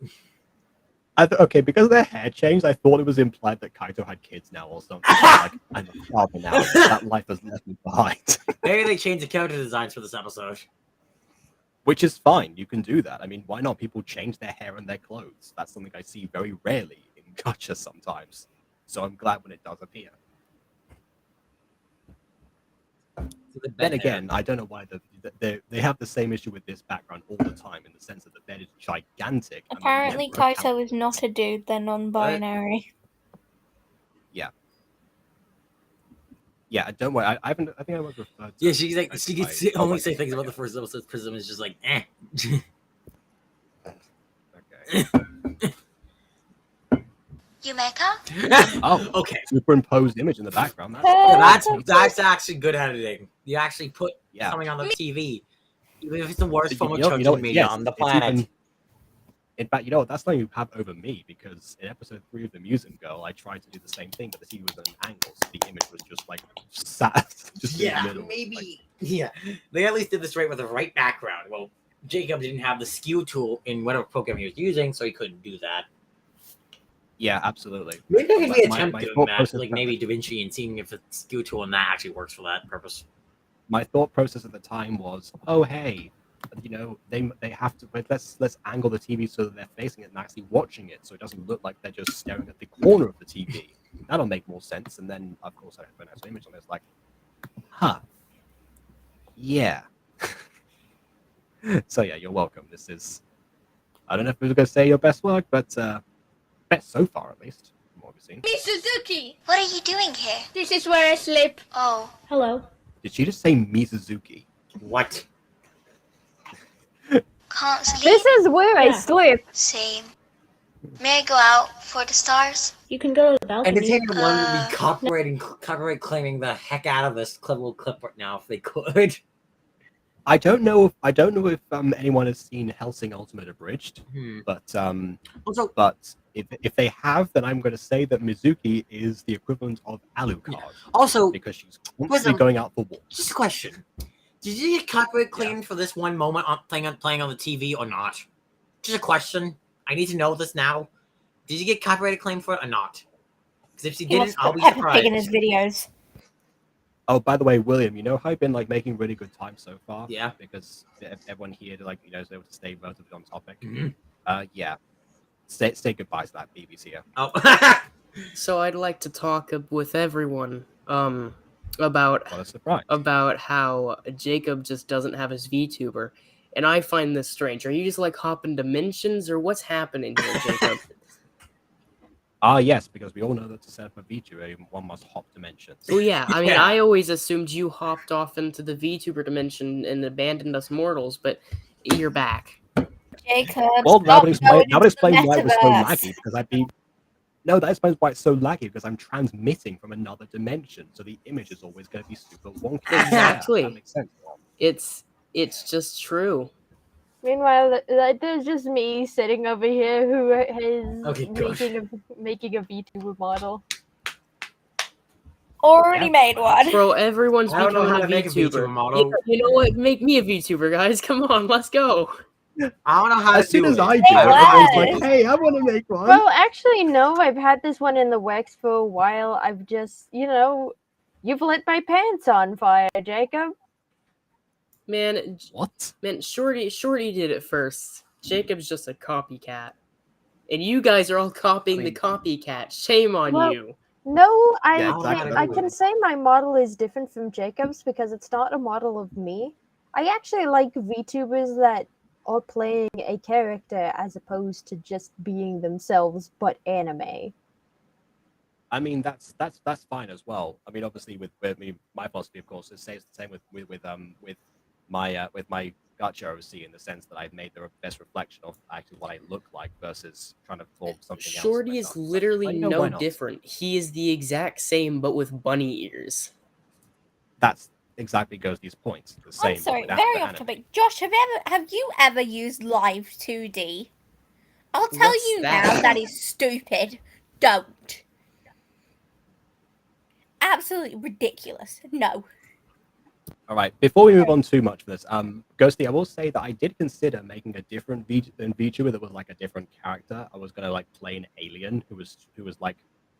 Okay, because of their hair changed, I thought it was implied that Kaito had kids now or something. Like, I'm a father now. That life has left me behind. Maybe they changed the character designs for this episode. Which is fine. You can do that. I mean, why not? People change their hair and their clothes. That's something I see very rarely in Gacha sometimes. So I'm glad when it does appear. Then again, I don't know why they have the same issue with this background all the time, in the sense that the bed is gigantic. Apparently, Kaito is not a dude; they're non-binary. Yeah. Yeah, don't worry. I haven't. I think I was referred to. Yeah, she's like she can only say things about the first episode. Prism is just like, eh. Okay. Yumeka? Oh, okay. Superimposed image in the background. That's actually good editing. You actually put something on the TV, even if it's the worst form of children's media on the planet. In fact, you know what? That's something you have over me, because in episode 3 of The Museum Girl, I tried to do the same thing, but the TV was at an angle, so the image was just like sat just in the middle. Maybe. Like, yeah, they at least did this right with the right background. Well, Jacob didn't have the skew tool in whatever program he was using, so he couldn't do that. Yeah, absolutely. Maybe there could be an attempt my doing thought that, process like maybe DaVinci, and seeing if the skew tool in that actually works for that purpose. My thought process at the time was, oh hey, you know, they have to, but let's angle the TV so that they're facing it and actually watching it, so it doesn't look like they're just staring at the corner of the TV. That'll make more sense. And then of course I have an image on this, like, huh, yeah. So yeah, you're welcome. This is, I don't know if we were going to say your best work, but best so far at least, from what we've seen. Miss Suzuki! What are you doing here? This is where I sleep. Oh. Hello. Did she just say Mizuzuki? What? Can't sleep. This is where I sleep. Same. May I go out for the stars? You can go to the balcony. Entertainment One would be copyright claiming the heck out of this little clip right now if they could. I don't know if anyone has seen Hellsing Ultimate Abridged, but but if they have, then I'm going to say that Mizuki is the equivalent of Alucard. Also, because she's constantly going out for walks. Just a question: did you get copyright claimed for this one moment on playing on the TV or not? Just a question. I need to know this now. Did you get copyright claimed for it or not? Because if you didn't, I'll be surprised. In his videos. Oh, by the way, William, you know how I've been like making really good time so far? Yeah. Because everyone here, like, you know, is able to stay relatively on topic. Mm-hmm. Yeah. Say goodbye to that BB's here. Oh. So I'd like to talk with everyone about how Jacob just doesn't have his VTuber, and I find this strange. Are you just like hopping dimensions, or what's happening here, Jacob? Yes, because we all know that to set up a VTuber, one must hop dimensions. Well, yeah, I mean, I always assumed you hopped off into the VTuber dimension and abandoned us mortals, but you're back. Jacob, well, that would explain why it was so laggy, because that explains why it's so laggy, because I'm transmitting from another dimension, so the image is always going to be super wonky. Exactly. Yeah, that makes sense. It's just true. Meanwhile, there's just me sitting over here who is making a VTuber model. Already made one. Bro, everyone's I don't know becoming how to make a VTuber model. You know what? Make me a VTuber, guys. Come on, let's go. I don't know how as to do soon as it. I do, everyone's like, hey, I want to make one. Well, actually, no. I've had this one in the works for a while. I've just, you've lit my pants on fire, Jacob. Man, what? Man, Shorty did it first. Jacob's just a copycat. And you guys are all copying the copycat. Shame on you. No, exactly. I can say my model is different from Jacob's because it's not a model of me. I actually like VTubers that are playing a character as opposed to just being themselves, but anime. I mean, that's fine as well. I mean, obviously, with my philosophy, of course, it stays the same with my Gacha OC in the sense that I've made the best reflection of actually what I look like versus trying to form something else. Shorty is literally no different. He is the exact same, but with bunny ears. That's exactly Ghosty's point. The same. I'm sorry, very off topic. Josh, have you ever used Live 2D? I'll tell you now, that is stupid. Don't. Absolutely ridiculous. No. All right. Before we move on too much for this, Ghosty, I will say that I did consider making a different VTuber that was like a different character. I was gonna like play an alien who was like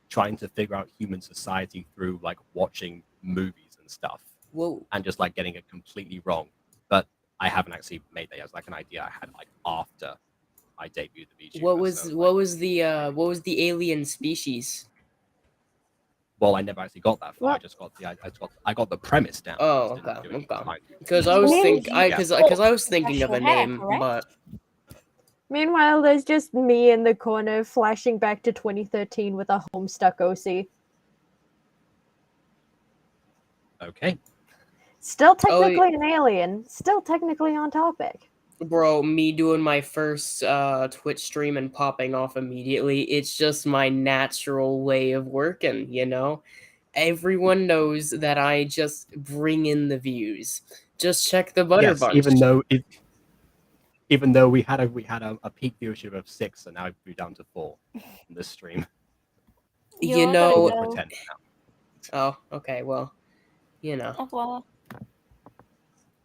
trying to figure out human society through like watching movies and stuff. Whoa. And just like getting it completely wrong. But I haven't actually made that. It was like an idea I had like after I debuted the VTuber. What was the alien species? Well, I never actually got that far. I just got I got the premise down. Oh, okay. Because I was thinking of a name, but meanwhile, there's just me in the corner flashing back to 2013 with a Homestuck OC. Okay. Still technically an alien. Still technically on topic. Bro, me doing my first Twitch stream and popping off immediately, it's just my natural way of working, you know? Everyone knows that I just bring in the views. Just check the Butter Bunch. Even though we had a peak viewership of 6 and now we're down to 4 in this stream. You know. Oh, okay, well, you know. Oh, well.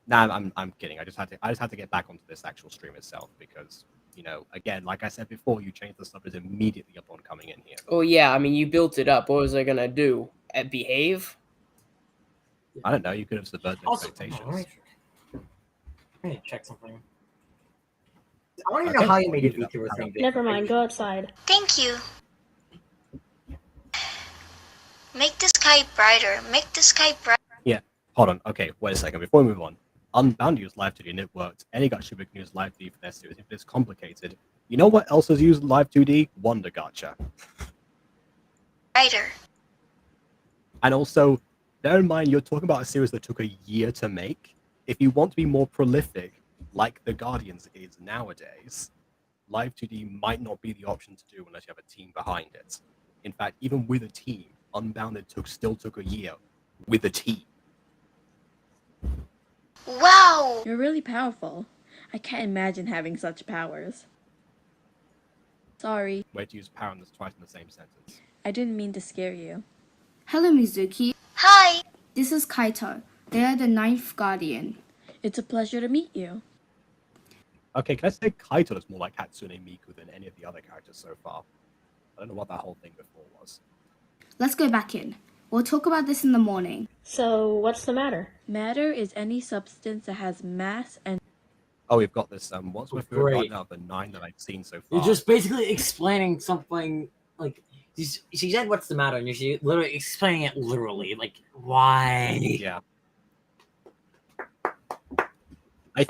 Nah, I'm kidding. I just had to get back onto this actual stream itself because, you know, again, like I said before, you changed the subbers immediately upon coming in here. Oh yeah, I mean you built it up. What was I gonna do? Behave? I don't know. You could have subverted expectations. Right. I need to check something. I want to know how you made it VTuber thing. Never mind. Go outside. Thank you. Make the sky brighter. Make the sky brighter. Yeah. Hold on. Okay. Wait a second. Before we move on. Unbound used Live 2D and it worked. Any Gacha can use Live 2D for their series. If it's complicated, you know what else has used Live 2D? Wonder Gacha. Brighter. And also, bear in mind, you're talking about a series that took a year to make. If you want to be more prolific, like the Guardians is nowadays, Live 2D might not be the option to do unless you have a team behind it. In fact, even with a team, Unbounded still took a year with a team. Wow! You're really powerful. I can't imagine having such powers. Sorry. Way to use power in this twice in the same sentence. I didn't mean to scare you. Hello, Mizuki. Hi! This is Kaito. They are the 9th Guardian. It's a pleasure to meet you. Okay, can I say Kaito is more like Hatsune Miku than any of the other characters so far? I don't know what that whole thing before was. Let's go back in. We'll talk about this in the morning. So, what's the matter? Matter is any substance that has mass and... Oh, we've got this, what's my favorite part now of the 9 that I've seen so far? You're just basically explaining something, like, she said what's the matter, and you're literally explaining it literally, like, why? Yeah. I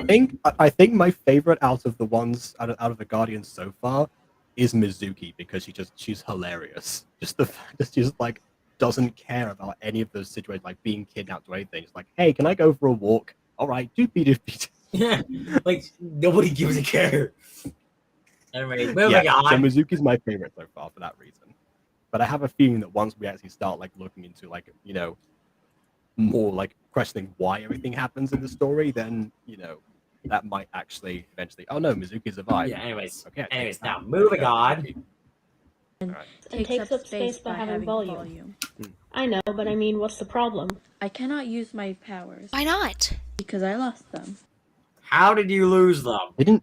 think my favorite out of the ones, out of the Guardians so far, is Mizuki, because she's hilarious. Just the fact that she's, like, doesn't care about any of those situations, like being kidnapped or anything. It's like, hey, can I go for a walk? All right, doopy. Yeah, like nobody gives a care. Anyway, moving on. So Mizuki's my favorite so far for that reason. But I have a feeling that once we actually start like looking into like, you know, more like questioning why everything happens in the story, then you know that might actually eventually. Oh no, Mizuki's a vibe. Yeah. Anyways. Okay. Anyways, now moving on. Right. It takes up space by having volume. I know, but I mean, what's the problem? I cannot use my powers. Why not? Because I lost them. How did you lose them? Didn't.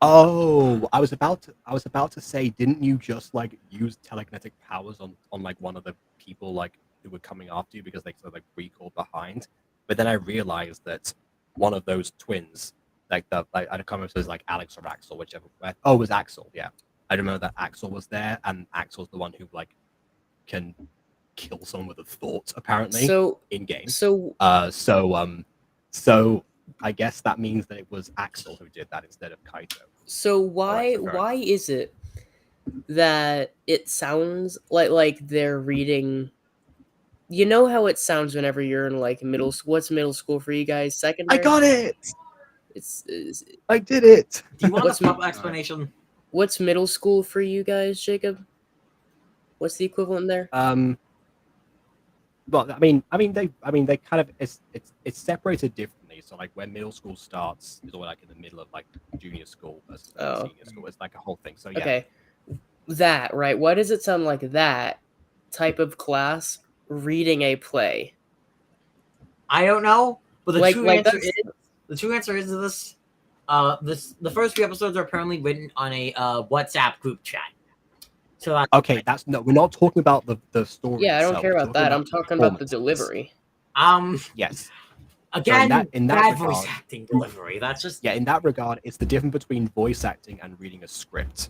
Oh, I was about to say, didn't you just like use telekinetic powers on like one of the people like who were coming after you because they sort of like recalled behind? But then I realized that one of those twins, like I don't remember if it was like Alex or Axel, whichever. Oh, it was Axel. Yeah, I remember that Axel was there, and Axel's the one who like can kill someone with a thought apparently. So in game. So I guess that means that it was Axel who did that instead of Kaito. So why is it that it sounds like they're reading You know how it sounds whenever you're in like middle school. What's middle school for you guys? Secondary. I got it. It's I did it. Do you want What's the proper explanation? What's middle school for you guys, Jacob? What's the equivalent there? Well, I mean, they kind of it's separated differently. So like when middle school starts is all like in the middle of like junior school versus senior school. It's like a whole thing. So yeah. Okay, that right. Why does it sound like that type of class reading a play? I don't know, but the Like- true like answer that's- is the true answer is this. The first few episodes are apparently written on a WhatsApp group chat. So that's Okay, that's no. We're not talking about the story. Yeah, I don't itself. care We're about that. I'm talking about the performances. delivery. Yes. Again, in that bad regard, voice acting delivery. That's just in that regard, it's the difference between voice acting and reading a script,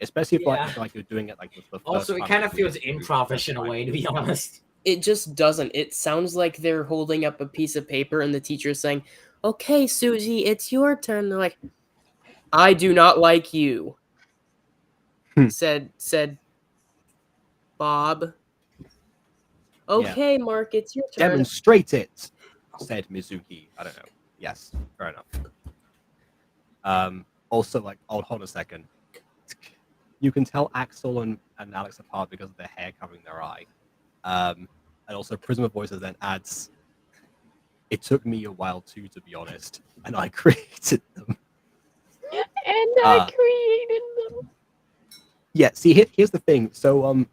especially if Yeah. like you're doing it like the first also it time kind of you're feels doing it, improvish in a way, to be honest. It just doesn't. It sounds like they're holding up a piece of paper and the teacher's saying, "Okay, Susie, it's your turn." They're like, "I do not like you," said Bob. Okay, Mark, it's your turn. Demonstrate it, said Mizuki. I don't know. Yes, fair enough. Also, like, hold on a second. You can tell Axel and Alex apart because of their hair covering their eye. And also, Prisma Voices then adds, "It took me a while too, to be honest, and I created them." And I created them. Yeah, see, here's the thing. So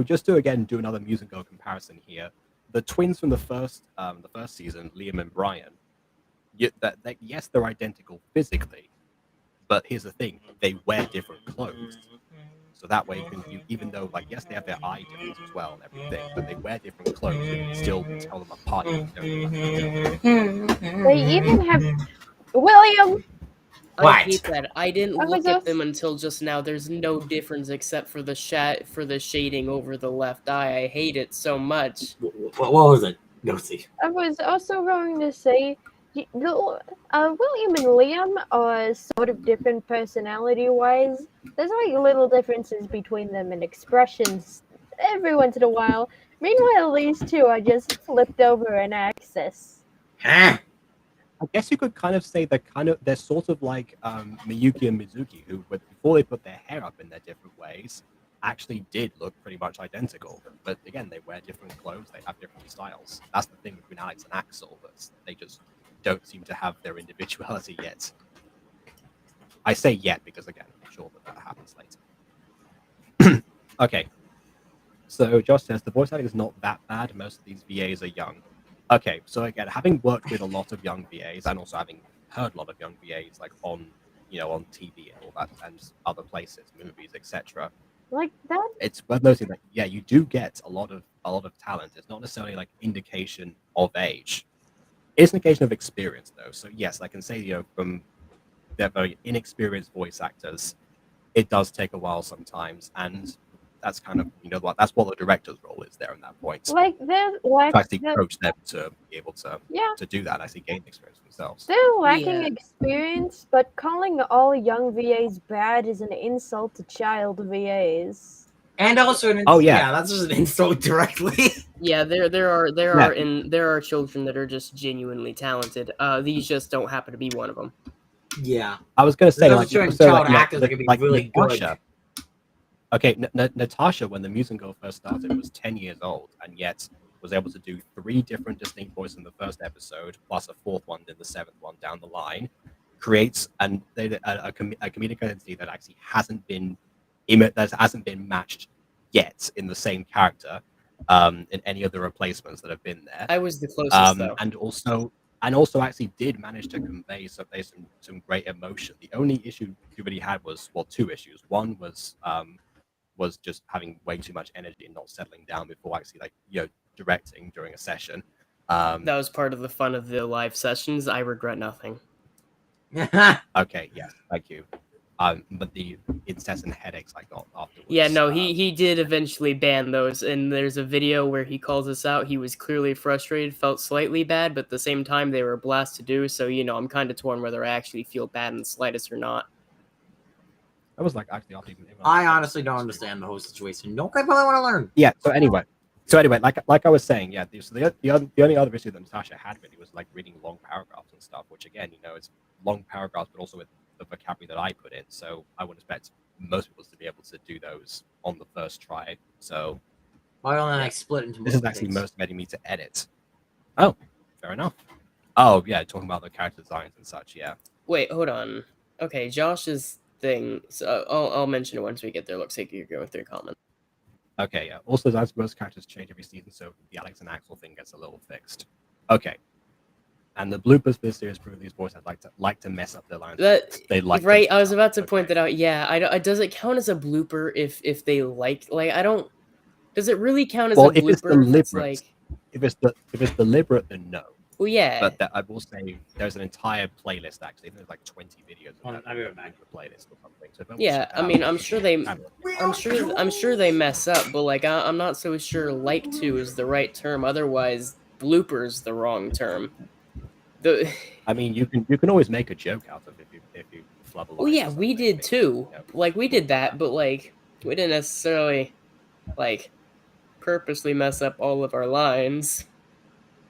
just to again do another musical comparison here, the twins from the first season, Liam and Brian, yes, they're identical physically, but here's the thing: they wear different clothes. So that way, even though, like, yes, they have their eye difference as well and everything, but they wear different clothes. You can still tell them apart. They even have William. I hate that. I didn't I was look at also- them until just now. There's no difference except for the shading over the left eye. I hate it so much. What was it? Go see. I was also going to say, William and Liam are sort of different personality-wise. There's like little differences between them in expressions every once in a while. Meanwhile, these two are just flipped over an axis. I guess you could kind of say they're sort of like Miyuki and Mizuki, who before they put their hair up in their different ways, actually did look pretty much identical. But again, they wear different clothes, they have different styles. That's the thing between Alex and Axel, but they just don't seem to have their individuality yet. I say yet because again, I'm sure that happens later. Okay. So Josh says the voice acting is not that bad. Most of these VAs are young. Okay, so again, having worked with a lot of young VAs and also having heard a lot of young VAs like on TV and all that and other places, movies, etc. Like that. It's worth noting that you do get a lot of talent. It's not necessarily like indication of age. It's an indication of experience though. So yes, I can say from they're very inexperienced voice actors, it does take a while sometimes, and that's kind of that's what the director's role is there in that point. Like they're like to actually coach them to be able to do that, actually gain experience themselves. They're lacking experience, but calling all young VAs bad is an insult to child VAs. And also that's just an insult directly. Yeah, there are children that are just genuinely talented. These just don't happen to be one of them. Yeah, I was gonna say child actors that can be really Natasha. good. Okay, Natasha, when the musical first started, was 10 years old, and yet was able to do 3 different distinct voices in the first episode, plus a 4th one in the 7th one down the line. Creates a comedic identity that actually hasn't been matched yet in the same character in any of the replacements that have been there. I was the closest though, and also actually did manage to convey some great emotion. The only issue you really had was 2 issues. One was just having way too much energy and not settling down before actually directing during a session. That was part of the fun of the live sessions. I regret nothing. Okay, yes, thank you. But the incessant headaches I got afterwards. Yeah, no, he did eventually ban those, and there's a video where he calls us out. He was clearly frustrated, felt slightly bad, but at the same time they were a blast to do. So I'm kind of torn whether I actually feel bad in the slightest or not. I was like actually I honestly don't understand the whole situation. Don't I probably want to learn? Yeah. So anyway, So anyway, like I was saying, yeah. So the only other issue that Natasha had really was like reading long paragraphs and stuff, which again, it's long paragraphs, but also with the vocabulary that I put in. So I would expect most people to be able to do those on the first try. So why don't I split into this is actually most getting me to edit. Oh, fair enough. Oh yeah, talking about the character designs and such. Yeah. Wait, hold on. Okay, Josh's thing. So I'll mention it once we get there. Looks like you're going through comments. Okay, yeah. Also, as most characters change every season, so the Alex and Axel thing gets a little fixed. Okay. And the bloopers for this series prove these boys like to mess up their lines. They like right. I was about to point that out. Yeah, does it count as a blooper if they like I don't. Does it really count as a blooper? If it's deliberate, if it's deliberate, then no. Well, yeah. But I will say there's an entire playlist actually. There's like 20 videos of that playlist or something. So yeah, I mean, I'm sure they mess up, but like I'm not so sure like to is the right term. Otherwise, blooper's the wrong term. I mean, you can always make a joke out of it if you flub a line. Oh yeah, we did too. Like we did that, but like we didn't necessarily like purposely mess up all of our lines.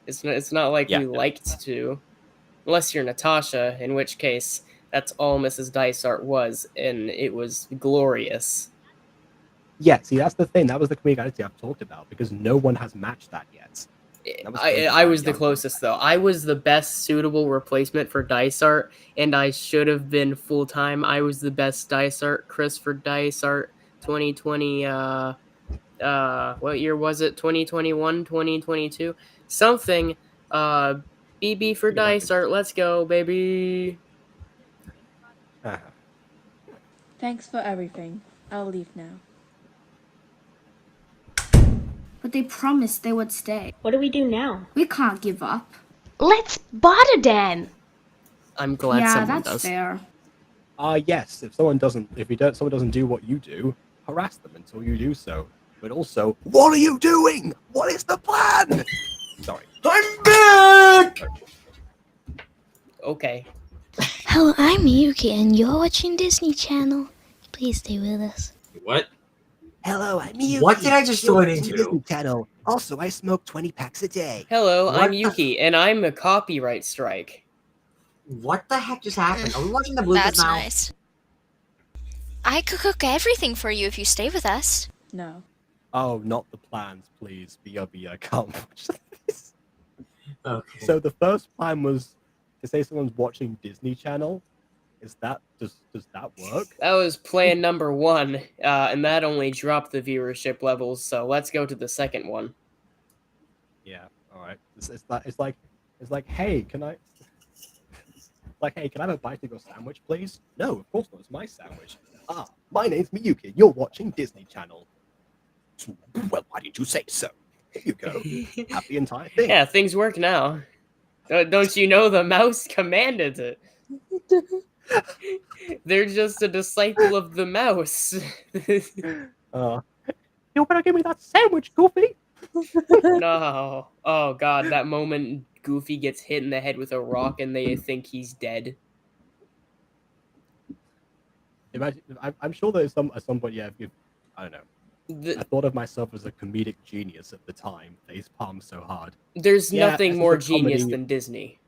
It's not like we liked to, unless you're Natasha, in which case that's all Mrs. Dysart was, and it was glorious. Yeah, see, that's the thing. That was the comedic identity I've talked about because no one has matched that yet. I was the closest though. I was the best suitable replacement for Dysart, and I should have been full time. I was the best Dysart, Chris for Dysart, 2020. What year was it? 2021, 2022, something. BB for Dysart. Let's go, baby. Thanks for everything. I'll leave now. But they promised they would stay. What do we do now? We can't give up. Let's bother them. I'm glad someone that's does. Fair. Yes. If someone doesn't do what you do, harass them until you do so. But also, what are you doing? What is the plan? Sorry. I'm back! Okay. Hello, I'm Yuki, and you're watching Disney Channel. Please stay with us. What? Hello, I'm Yuki. What did I just join into? Disney Channel. Also, I smoke 20 packs a day. Hello, I'm Yuki, and I'm a copyright strike. What the heck just happened? Are we watching the bloopers now? That's nice. I could cook everything for you if you stay with us. No. Oh, not the plans, please. I can't watch this. Okay. So the first plan was to say someone's watching Disney Channel. Does that work? That was plan number 1, and that only dropped the viewership levels. So let's go to the second one. Yeah. All right. It's like, hey, can I? Like, hey, can I have a bite of your sandwich, please? No, of course not. It's my sandwich. My name's Miyuki. You're watching Disney Channel. Well, why didn't you say so? Here you go. Have the entire thing. Yeah, things work now. Don't you know the mouse commanded it? They're just a disciple of the mouse. You better give me that sandwich, Goofy. No. Oh god, that moment Goofy gets hit in the head with a rock and they think he's dead. Imagine, I'm sure there's at some point, yeah, I don't know. I thought of myself as a comedic genius at the time. Face palm so hard. There's nothing more genius than Disney.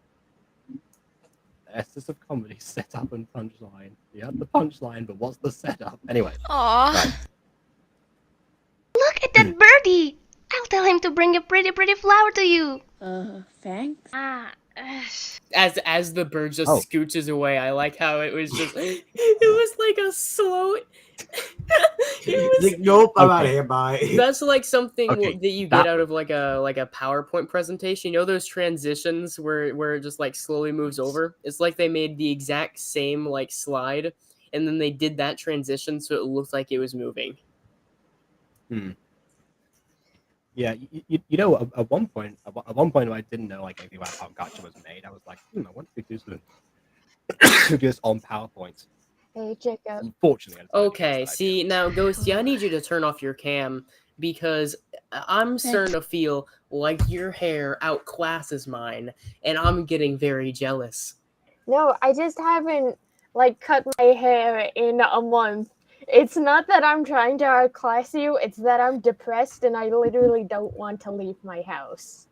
Essence of comedy, setup and punchline. You have the punchline, but what's the setup? Anyway. Aww. Right. Look at that birdie! I'll tell him to bring a pretty flower to you. Thanks. As the bird just scooches away, I like how it was just it was like a slow Nope, I'm out of here, bye. That's like something that you get out of like a PowerPoint presentation. You know those transitions where it just like slowly moves over? It's like they made the exact same like slide and then they did that transition so it looked like it was moving. Yeah, you know, at one point I didn't know like anything about how Gacha was made. I was like, I wonder if we do this on PowerPoint. Hey, Jacob. Unfortunately. Okay, see now, Ghosty, I need you to turn off your cam because I'm starting to feel like your hair outclasses mine, and I'm getting very jealous. No, I just haven't like cut my hair in a month, It's not that I'm trying to outclass you, it's that I'm depressed and I literally don't want to leave my house.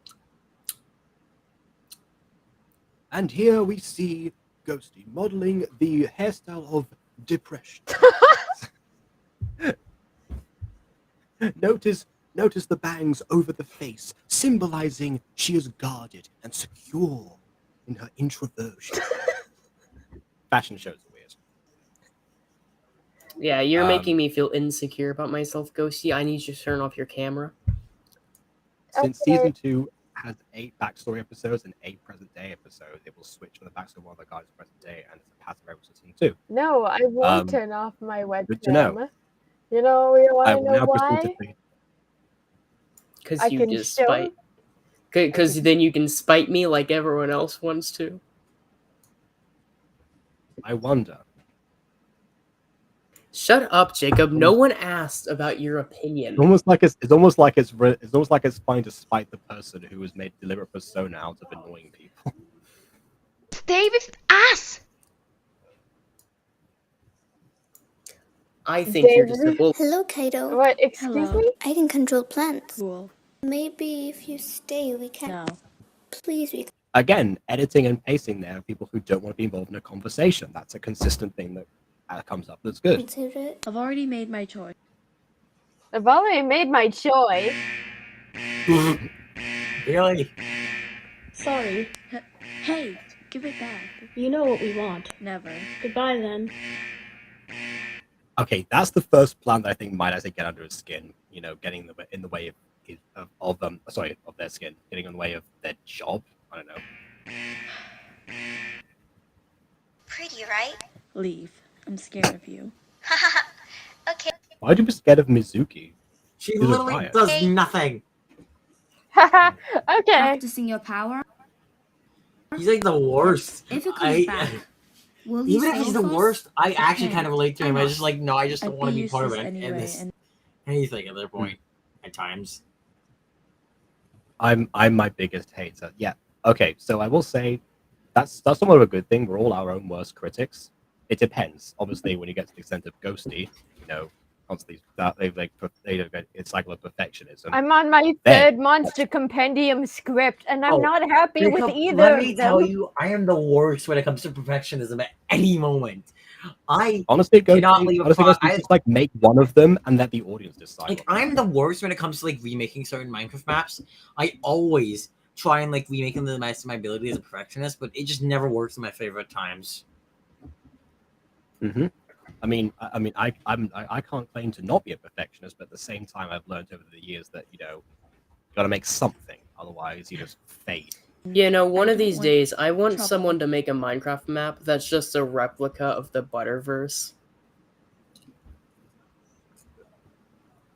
And here we see Ghosty modeling the hairstyle of depression. Notice the bangs over the face, symbolizing she is guarded and secure in her introversion. Fashion shows are weird. Yeah, you're making me feel insecure about myself, Ghosty. I need you to turn off your camera. Since season 2 has 8 backstory episodes and 8 present day episodes, it will switch from the backstory of one of the guys to present day, and it's a passive episode season 2. No, I won't turn off my webcam. Good to know. You want I to will know now proceed why? to Because you just spite. Because then you can spite me like everyone else wants to. I wonder. Shut up, Jacob. No one asked about your opinion. It's almost like it's fine to spite the person who has made deliberate persona out of annoying people. Stay with us. I think you're just a bull. Hello, Kato. What? Excuse me? I can control plants. Cool. Maybe if you stay, we can. No. Please, we. Again, editing and pacing there are people who don't want to be involved in a conversation. That's a consistent thing that comes up. That's good. Consider it. I've already made my choice. I've already made my choice. Really? Sorry. Hey, give it back. You know what we want. Never. Goodbye then. Okay, that's the first plan that I think might actually get under his skin. You know, getting in the way of their skin, getting in the way of their job. I don't know. Pretty, right? Leave. I'm scared of you. Okay. Why'd you be scared of Mizuki? She She's a literally riot. does nothing. Okay. Practicing your power. He's like the worst. If it comes back, will you Even if stay he's the with us? worst, I actually Okay. kind of relate to him. I just like, no, I just don't I'd want to be be part of it. useless And anyway, this, and- anything at that point, at times. I'm my biggest hater. Yeah. Okay, so I will say that's somewhat of a good thing. We're all our own worst critics. It depends. Obviously, when you get to the extent of Ghosty, you know, constantly that they get a cycle of perfectionism. I'm on my third Monster Compendium script, and I'm not happy with Jacob, either let of me them. tell you, I am the worst when it comes to perfectionism at any moment. I honestly, cannot leave a Ghosty, I, just like make one of them and let the audience decide. like I'm the worst when it comes to like remaking certain Minecraft maps. I always try and like remake them to the best of my ability as a perfectionist, but it just never works in my favorite times. Mm-hmm. I mean, I can't claim to not be a perfectionist, but at the same time, I've learned over the years that you got to make something, otherwise you just fade. You know, one of these days, I want someone to make a Minecraft map that's just a replica of the Butterverse.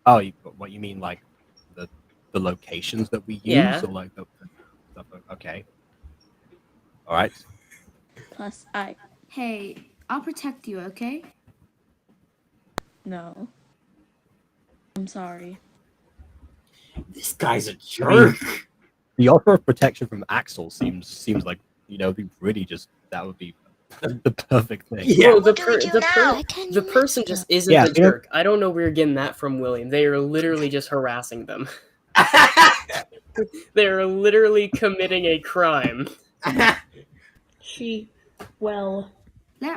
Oh, what you mean, like the locations that we use, Yeah. or like the stuff? Okay. All right. Plus, Hey, I'll protect you, okay? No. I'm sorry. This guy's a jerk. The offer of protection from Axel seems like be really just that would be the perfect thing. Yeah, well, the person just isn't Yeah, the jerk. I don't know where you're getting that from, William. They are literally just harassing them. They are literally committing a crime. Let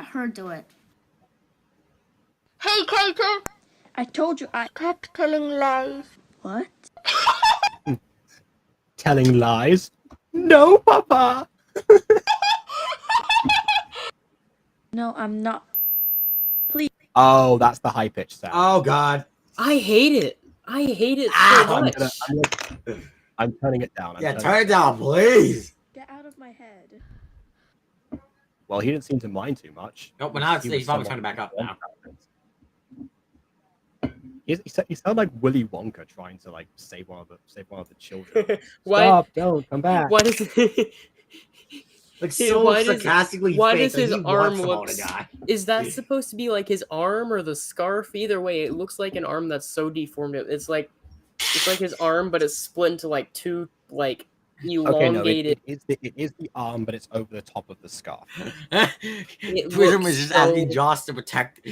her do it. Hey, Kato! I told you Stop telling lies. What? Telling lies? No, Papa. No, I'm not. Please. Oh, that's the high pitch sound. Oh God, I hate it. I hate it so much. I'm turning it down. Turn it down, please. Get out of my head. Well, he didn't seem to mind too much. Nope, but now he's probably trying to back up now. He sounded like Willy Wonka trying to like save one of the children. Why? Stop! Don't come back. Why does it? Like so sarcastically why fake, does his like he arm wants look? to die. Is that supposed to be like his arm or the scarf? Either way, it looks like an arm that's so deformed. It's like his arm, but it's split into like two like elongated. Okay, no, it is the arm, but it's over the top of the scarf. Prism is just asking Josh to protect.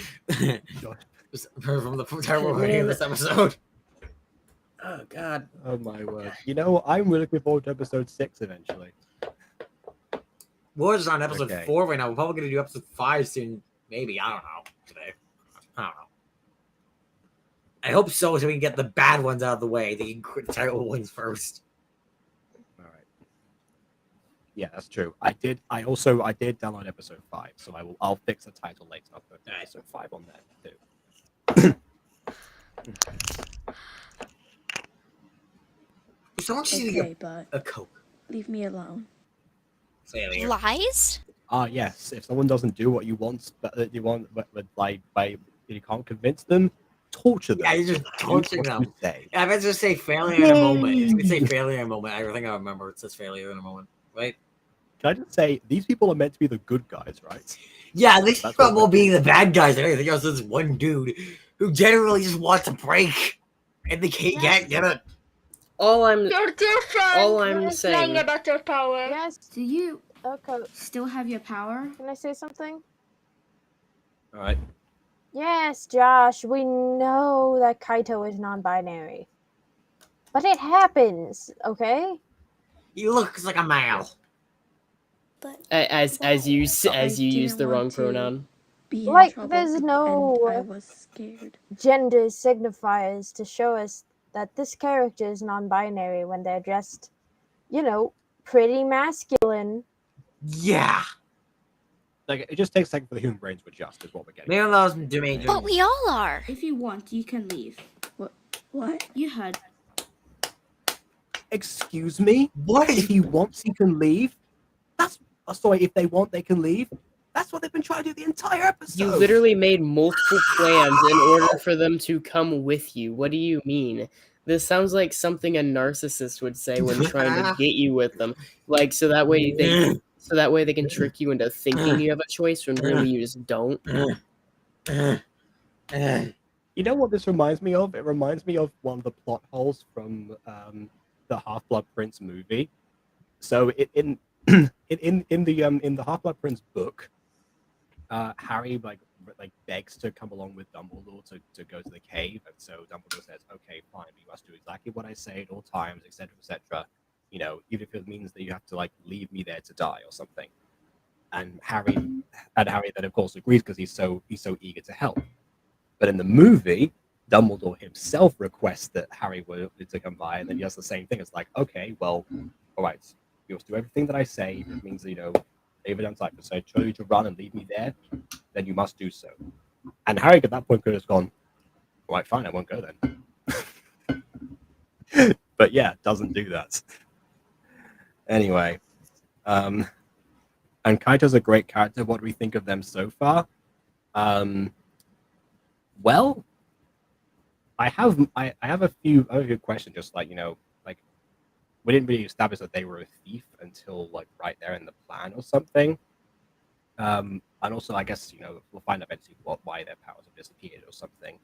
from the terrible rating of this episode. Oh God. Oh my word. You know, I'm really looking forward to episode 6 eventually. We're just on episode Okay. 4 right now. We're probably gonna do episode 5 soon. Maybe. I don't know. Today. I don't know. I hope so we can get the bad ones out of the way. The terrible ones first. All right. Yeah, that's true. I did download episode 5, so I'll fix the title later. I'll put episode 5 on there too. Someone just need to Okay, get but a Coke. leave me alone. Lies? Yes. If someone doesn't do what you want, but you can't convince them, torture them. Yeah, you just torture them. Say. I meant to say failure in a moment. It's gonna say failure in a moment. I think I remember it says failure in a moment, right? Can I just say these people are meant to be the good guys, right? Yeah, these people are more being the bad guys than anything else. This one dude who generally just wants a break, and they can't get it. All I'm Your dear friend is saying lying about your power. Yes. Do you Okay. still have your power? Can I say something? All right. Yes, Josh, we know that Kaito is non-binary. But it happens, okay? He looks like a male. as you use the wrong pronoun. Like, there's no I was scared. gender signifiers to show us that this character is non-binary when they're just, pretty masculine. Yeah. Like, it just takes a second for the human brain to adjust, is what we're getting. Maybe those domain. But we all are. If you want, you can leave. What? You heard. Excuse me? What? If he wants, he can leave? Sorry, if they want, they can leave? That's what they've been trying to do the entire episode. You literally made multiple plans in order for them to come with you. What do you mean? This sounds like something a narcissist would say when trying to get you with them. Like, so that way they can trick you into thinking you have a choice when really you just don't. You know what this reminds me of? It reminds me of one of the plot holes from the Half-Blood Prince movie. So in the Half-Blood Prince book, Harry like begs to come along with Dumbledore to go to the cave, and so Dumbledore says, "Okay, fine, but you must do exactly what I say at all times, etc., etc. You know, even if it means that you have to like leave me there to die or something." And Harry then of course agrees because he's so eager to help. But in the movie, Dumbledore himself requests that Harry were to come by, and then he does the same thing. It's like, okay, well, all right, you must do everything that I say. It means, David Untype, so I tell you to run and leave me there, then you must do so. And Harry at that point could have gone, all right, fine, I won't go then. But yeah, doesn't do that. Anyway, and Kaito's a great character. What do we think of them so far? Well, I have a few questions. Just like we didn't really establish that they were a thief until like right there in the plan or something. And also, I guess we'll find out eventually why their powers have disappeared or something.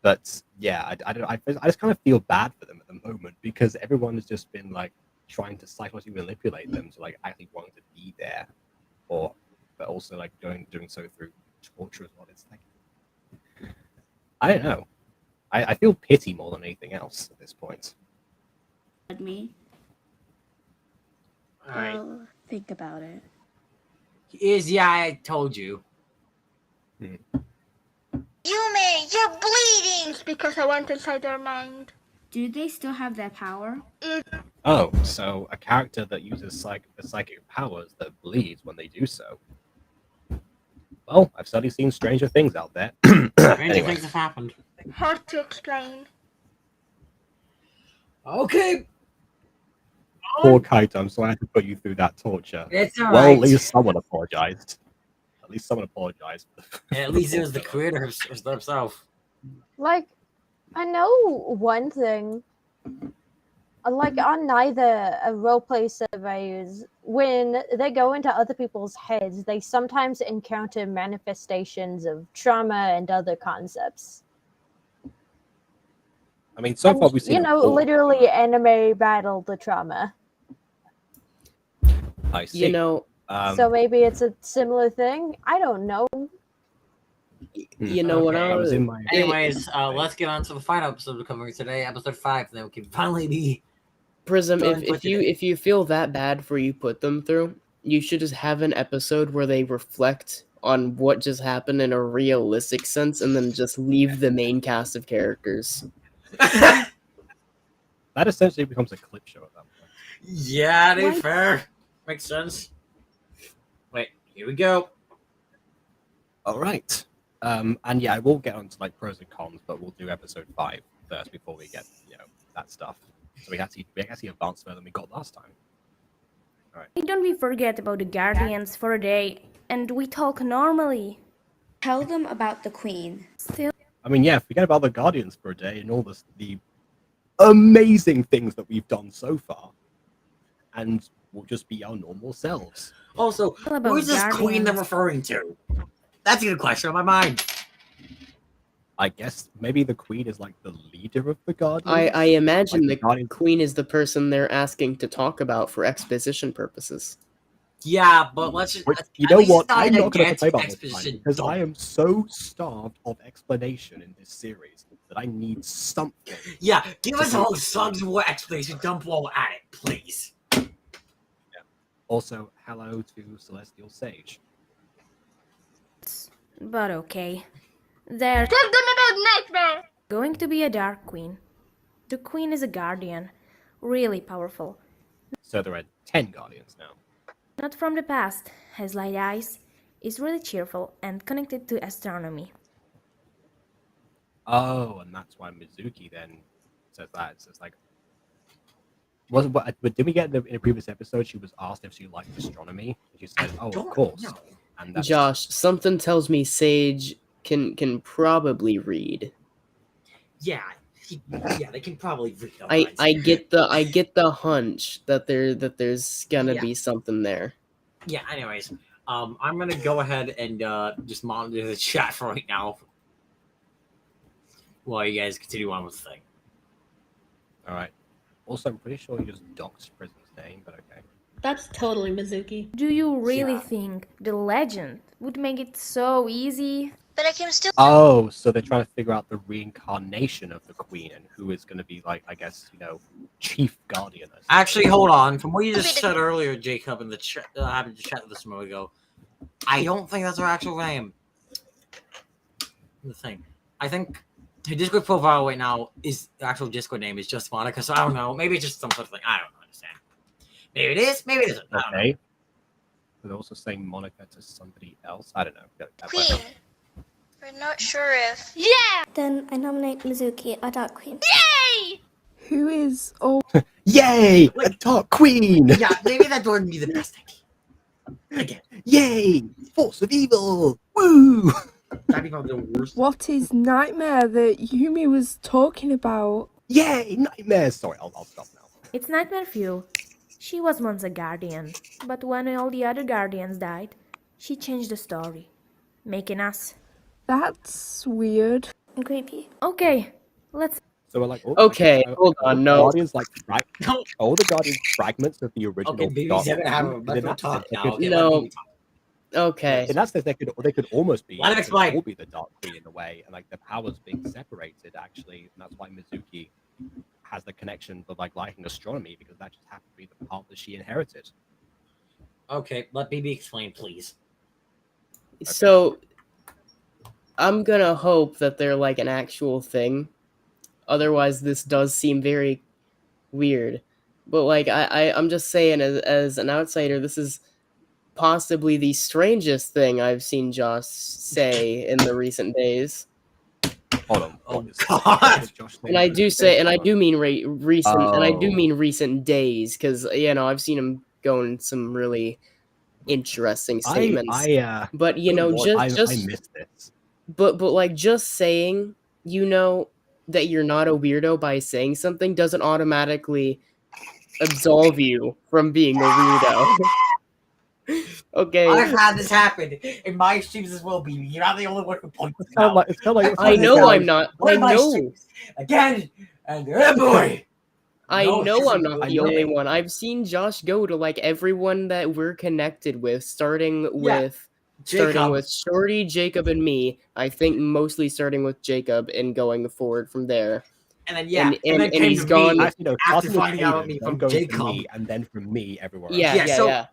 But yeah, I just kind of feel bad for them at the moment because everyone has just been like trying to psychologically manipulate them to like actually wanting to be there, but also like doing so through torture as well. It's like I don't know. I feel pity more than anything else at this point. Me. All right. I'll think about it. I told you. Yume, you're bleeding! It's because I went inside their mind. Do they still have their power? Oh, so a character that uses psychic powers that bleeds when they do so. Well, I've certainly seen stranger things out there. Stranger things have happened. Hard to explain. Okay. Poor Kaito, I'm sorry I had to put you through that torture. It's all well, right. at least someone apologized. At least someone apologized. At least it was the creator himself. Like, I know one thing. Like, on neither roleplay surveys, when they go into other people's heads, they sometimes encounter manifestations of trauma and other concepts. I mean, so far we've seen literally anime battle the trauma. I see. So maybe it's a similar thing. I don't know. You know what I was in my. Anyways, let's get on to the final episode we're covering today, episode 5, and then we can finally be. Prism, done for if you feel that bad for you put them through, you should just have an episode where they reflect on what just happened in a realistic sense, and then just leave the main cast of characters. That essentially becomes a clip show at that point. Yeah, to be fair. Makes sense. Wait, here we go. All right. And yeah, I will get onto like pros and cons, but we'll do episode 5 first before we get that stuff. So we actually advance further than we got last time. All right. Why don't we forget about the Guardians for a day and we talk normally? Tell them about the Queen. Still. I mean, yeah, forget about the Guardians for a day and all the amazing things that we've done so far, and we'll just be our normal selves. Also, who is this Queen they're referring to? That's a good question on my mind. I guess maybe the Queen is like the leader of the Guardians. I imagine like the Queen is the person they're asking to talk about for exposition purposes. Yeah, but let's just. You know what? I'm not going to complain about this time because I am so starved of explanation in this series that I need something. Yeah, give us all some more explanation. Dump while at it, please. Yeah. Also, hello to Celestial Sage. But okay. There's going to be a Dark Queen. The Queen is a Guardian. Really powerful. So there are 10 Guardians now. Not from the past, has light eyes, is really cheerful and connected to astronomy. Oh, and that's why Mizuki then says that. So it's like, but did we get in a previous episode? She was asked if she liked astronomy. And she said, "Oh, of course." And that's Josh, something tells me Sage can probably read. Yeah, they can probably read. I get the hunch that there's gonna be something there. Yeah. Anyways, I'm gonna go ahead and just monitor the chat for right now, while you guys continue on with the thing. all right. Also, I'm pretty sure you just doxed Prism's name, but okay. That's totally Mizuki. Do you really think the legend would make it so easy? But I can still. Oh, so they're trying to figure out the reincarnation of the Queen and who is going to be like, I guess, Chief Guardian. Actually, hold on. From what you just said earlier, Jacob, in the chat, having to chat this a moment ago, I don't think that's her actual name. The thing, I think her Discord profile right now is the actual Discord name is just Monica. So I don't know. Maybe it's just some sort of thing. I don't understand. Maybe it is. Maybe it isn't. I don't know. They're also saying Monica to somebody else. I don't know. Queen. We're not sure if. Yeah! Then I nominate Mizuki, a Dark Queen. Yay! Who is all. Yay! A Dark Queen! Yeah, maybe that wouldn't be the best idea. Again. Yay! Force of evil! Woo! That'd be probably the worst. What is Nightmare that Yumi was talking about? Yay! Nightmares! Sorry, I'll stop now. It's Nightmare Fuel. She was once a Guardian, but when all the other Guardians died, she changed the story, making us. That's weird. And creepy. Okay, let's. So we're like, okay, hold on, no. Guardians all the Guardians fragments of the original. Okay, babies haven't have a talk now. No. Okay. In that sense, they could almost be. Let him explain. All be the Dark Queen in a way, and like the powers being separated actually, and that's why Mizuki has the connection of like liking astronomy because that just happened to be the part that she inherited. Okay, let BB explain, please. So, I'm gonna hope that they're like an actual thing. Otherwise, this does seem very weird. But like, I'm just saying, as an outsider, this is possibly the strangest thing I've seen Josh say in the recent days. Hold on. Oh God! And I do say, and I do mean recent, and I do mean recent days, because I've seen him go in some really interesting statements. But I missed this. But like just saying, that you're not a weirdo by saying something doesn't automatically absolve you from being a weirdo. Okay. I've had this happen in my streams as well, BB. You're not the only one who points it out. I know I'm not. I know. Again, and boy. I know I'm not the only one. I've seen Josh go to like everyone that we're connected with, starting with starting with Shorty, Jacob, and me. I think mostly starting with Jacob and going forward from there. And then and he's gone Actually, no, after starting with finding out about Aiden, me then from going to Jacob. me, and then from me everywhere. Yeah.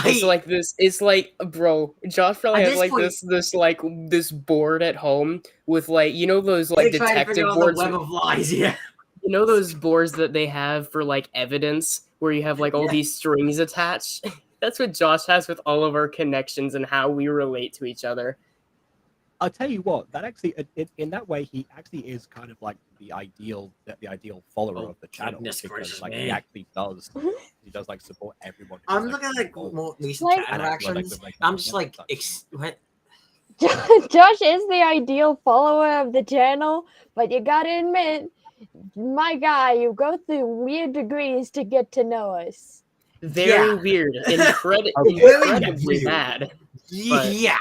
It's like this. It's like, bro, Josh probably At has this like point- this board at home with like, you know, those like They try to figure detective out the boards. web of lies, yeah. You know those boards that they have for like evidence, where you have like all these strings attached. That's what Josh has with all of our connections and how we relate to each other. I'll tell you what, that actually, in that way, he actually is kind of like the ideal follower of the channel, because like he actually does, like support everyone. I'm looking at like more recent Like- chat interactions. I'm just like, what? Josh is the ideal follower of the channel, but you gotta admit, my guy, you go through weird degrees to get to know us. Very weird, incredibly bad. Yeah.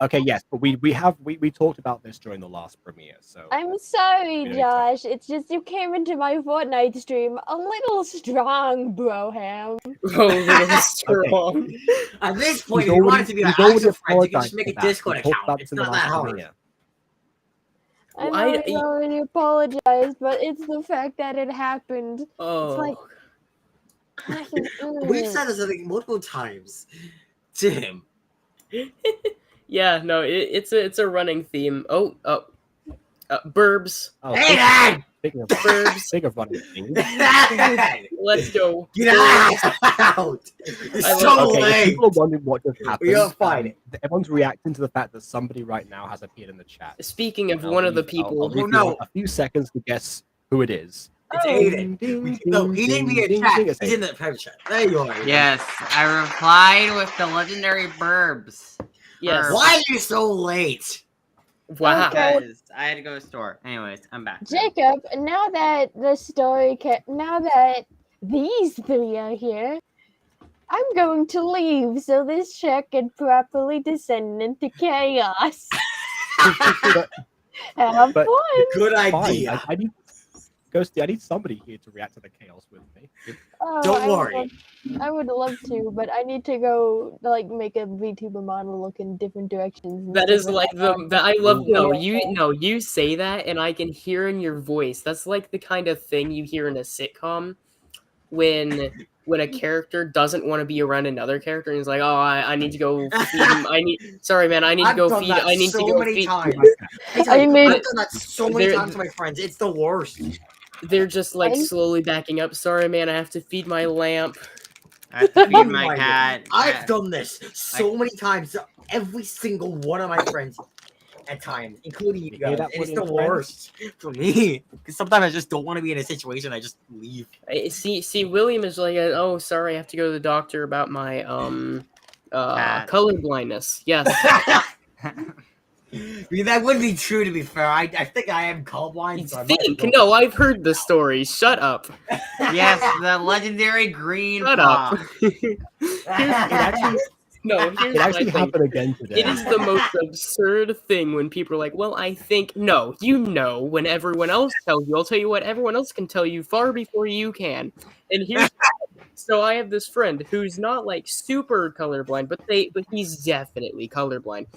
Okay, yes, but we talked about this during the last premiere, so I'm sorry, Yeah. Josh. It's just you came into my Fortnite stream a little strong, broham. Oh, little strong. At this point, He's if you want already- it to be he's an already actual friend, you can apologized just make a for that. Discord We talked account. about It's this in the not last that hard. premiere. I know he already apologized, but it's the fact that it happened. It's like We've said this I think multiple times to him. Yeah, no, it's a running theme. Burbs. Oh, Hey, speaking of Burbs. speaking of running themes, Let's go. Get out! It's so okay, if late. people are wondering what just happened, We are fine. Everyone's reacting to the fact that somebody right now has appeared in the chat. Speaking of I'll one of the leave- people. I'll leave you a few seconds to guess who it is. It's Aiden. No, he didn't be in chat. He's in the private chat. There you are. Yes, I replied with the legendary Burbs. Yes. Burbs. Why are you so late? Wow. Because I had to go to the store. Anyways, I'm back. Jacob, now that the story now that these three are here, I'm going to leave so this chat can properly descend into chaos. Have But- fun. Good Fine, idea. I need Ghosty. I need somebody here to react to the chaos with me. Oh, Don't I would worry. I would love to, but I need to go like make a VTuber model look in different directions. That is like I love Yeah. you say that and I can hear in your voice. That's like the kind of thing you hear in a sitcom when a character doesn't want to be around another character and is like, oh, I need to go feed him. I need to I've go done feed. that I need so to go many feed. times. I I've made- done that so many There- times to my friends. It's the worst. They're just like I'm- slowly backing up. Sorry, man, I have to feed my lamp. I have to feed Oh my my cat. I've done this so many times to every single one of my friends at times, including you You hear guys. that, And it's the William, friends? worst for me. Because sometimes I just don't want to be in a situation. I just leave. See, William is like, oh, sorry, I have to go to the doctor about my Cat. color blindness. Yes. I mean, that would be true, to be fair. I think I am colorblind. So I might Think? as well- No, I've heard the story. Shut up. Yes, the legendary green Shut paw. up. It actually, No, here's it my actually thing. happened again today. It is the most absurd thing when people are like, well, I think, no, you know, when everyone else tells you, I'll tell you what, everyone else can tell you far before you can. And here's, so I have this friend who's not like super colorblind, but he's definitely colorblind.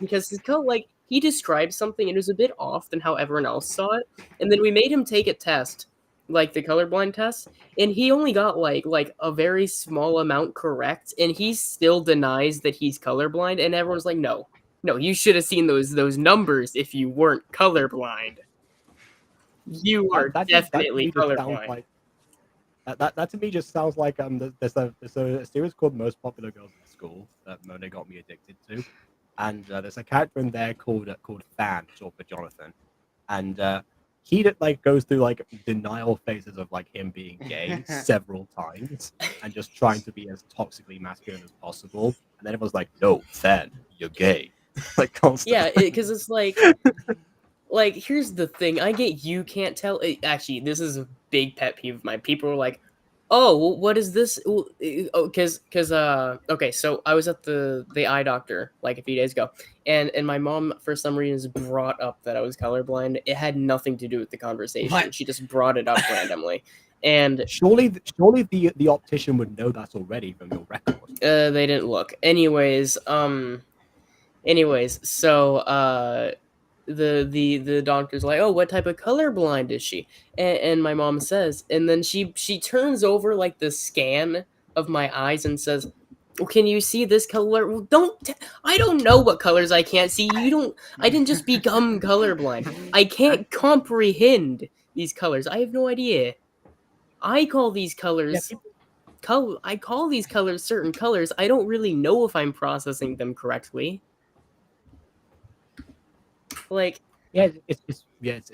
Because his like, he described something and it was a bit off than how everyone else saw it. And then we made him take a test, like the colorblind test, and he only got like a very small amount correct, and he still denies that he's colorblind, and everyone's like, no, you should have seen those numbers if you weren't colorblind. You are definitely to me just sounds colorblind. like that to me just sounds like there's a series called Most Popular Girls in School that Mona got me addicted to, and there's a character in there called Fan, short for Jonathan, and he like goes through like denial phases of like him being gay several times and just trying to be as toxically masculine as possible, and then everyone's like, no, Fan, you're gay, like constantly. Yeah, because it's like here's the thing. I get you can't tell. Actually, this is a big pet peeve of mine. People are like, oh, well, what is this? Okay, so I was at the eye doctor like a few days ago, and my mom for some reason brought up that I was colorblind. It had nothing to do with the conversation. What? She just brought it up randomly, And surely the optician would know that already from your record. They didn't look. Anyways, so the doctor's like, oh, what type of colorblind is she? And my mom says, and then she turns over like the scan of my eyes and says, well, can you see this color? Well, I don't know what colors I can't see. I didn't just become colorblind. I can't comprehend these colors. I have no idea. I call these colors I call these colors certain colors. I don't really know if I'm processing them correctly. Like, yeah, it's weird.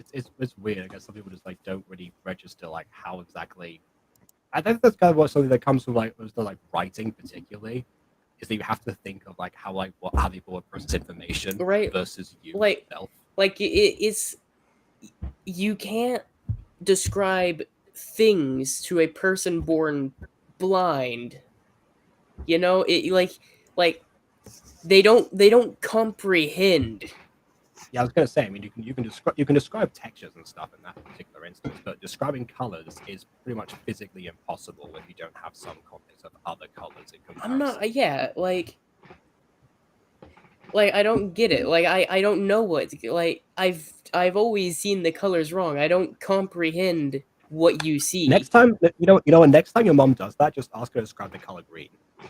I guess some people just like don't really register like how exactly. I think that's kind of what something that comes from like writing particularly, is that you have to think of like how people would process information versus you yourself. Like it's you can't describe things to a person born blind. You know, it like they don't comprehend. Yeah, I was gonna say. I mean, you can describe textures and stuff in that particular instance, but describing colors is pretty much physically impossible if you don't have some context of other colors in comparison. I'm not. Yeah, like I don't get it. Like I don't know what. Like I've always seen the colors wrong. I don't comprehend what you see. Next time, you know, and next time your mom does that, just ask her to describe the color green,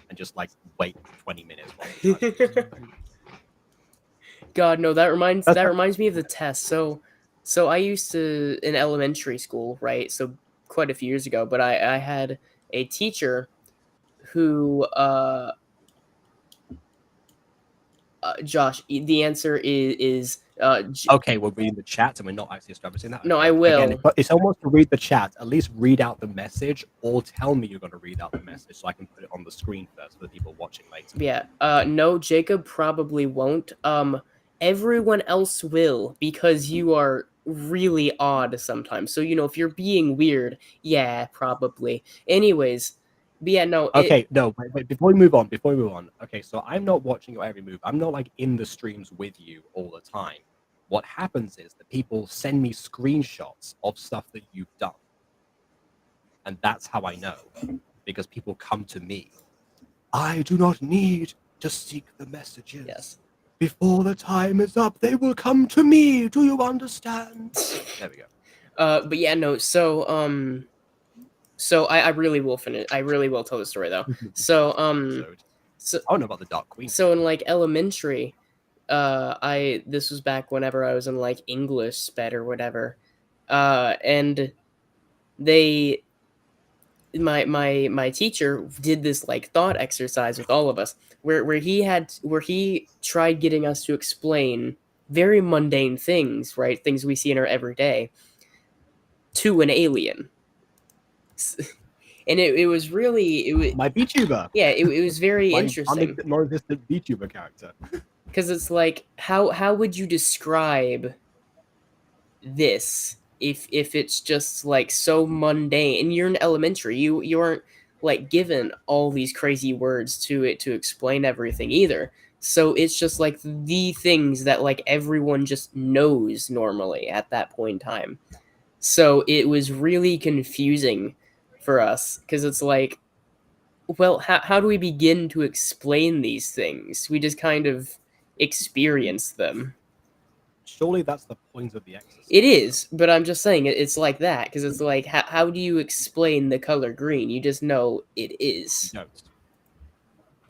and just like wait 20 minutes. God, no, that reminds me of the test. So I used to in elementary school, right? So quite a few years ago, but I had a teacher who Josh, the answer is okay, we're reading the chat and we're not actually establishing that. No, okay. I will. Again, if someone wants to read the chat, at least read out the message or tell me you're going to read out the message so I can put it on the screen first for the people watching later. Yeah. No, Jacob probably won't. Everyone else will, because you are really odd sometimes. So, you know, if you're being weird, yeah, probably. Anyways, but yeah, no. Okay, no, wait, before we move on. Okay, so I'm not watching your every move. I'm not like in the streams with you all the time. What happens is that people send me screenshots of stuff that you've done. And that's how I know. Because people come to me. I do not need to seek the messages. Yes. Before the time is up, they will come to me. Do you understand? There we go. But yeah, no, so I really will finish. I really will tell the story though. So I don't know about the Dark Queen. So in like elementary, this was back whenever I was in like English sped or whatever, and my teacher did this like thought exercise with all of us where he tried getting us to explain very mundane things, right? Things we see in our everyday to an alien. And it was my VTuber. Yeah, it was very interesting. Non-existent VTuber character. Because it's like, how would you describe this if it's just like so mundane? And you're in elementary, you aren't like given all these crazy words to explain everything either. So it's just like the things that like everyone just knows normally at that point in time. So it was really confusing for us because it's like, well, how do we begin to explain these things? We just kind of experience them. Surely that's the point of the exercise. It is, but I'm just saying it's like that because it's like, how do you explain the color green? You just know it is. You don't.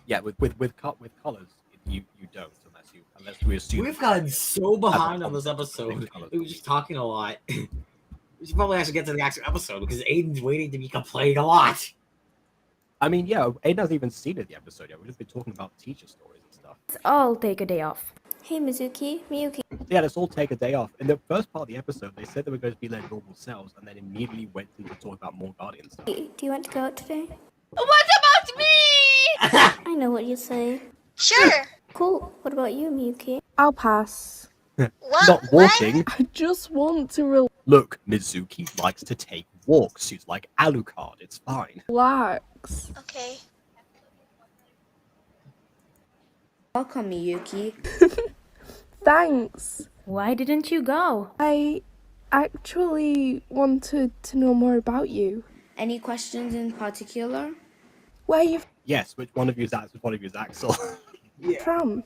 Yeah, with colors, you don't unless we assume. We've gotten so behind on this episode. We were just talking a lot. We should probably actually get to the actual episode because Aiden's waiting to be complaining a lot. I mean, yeah, Aiden hasn't even seen the episode yet. We've just been talking about teacher stories and stuff. Let's all take a day off. Hey, Miyuki. Yeah, let's all take a day off. In the first part of the episode, they said they were going to be their normal selves, and then immediately went into talk about more Guardian stuff. Do you want to go out today? What about me? I know what you say. Sure. Cool. What about you, Miyuki? I'll pass. Not walking. I just want to Look, Mizuki likes to take walks. She's like Alucard. It's fine. relax. Okay. Welcome, Miyuki. Thanks. Why didn't you go? I actually wanted to know more about you. Any questions in particular? Where you Yes, which one of you is Axel? Which one of you is Axel? from?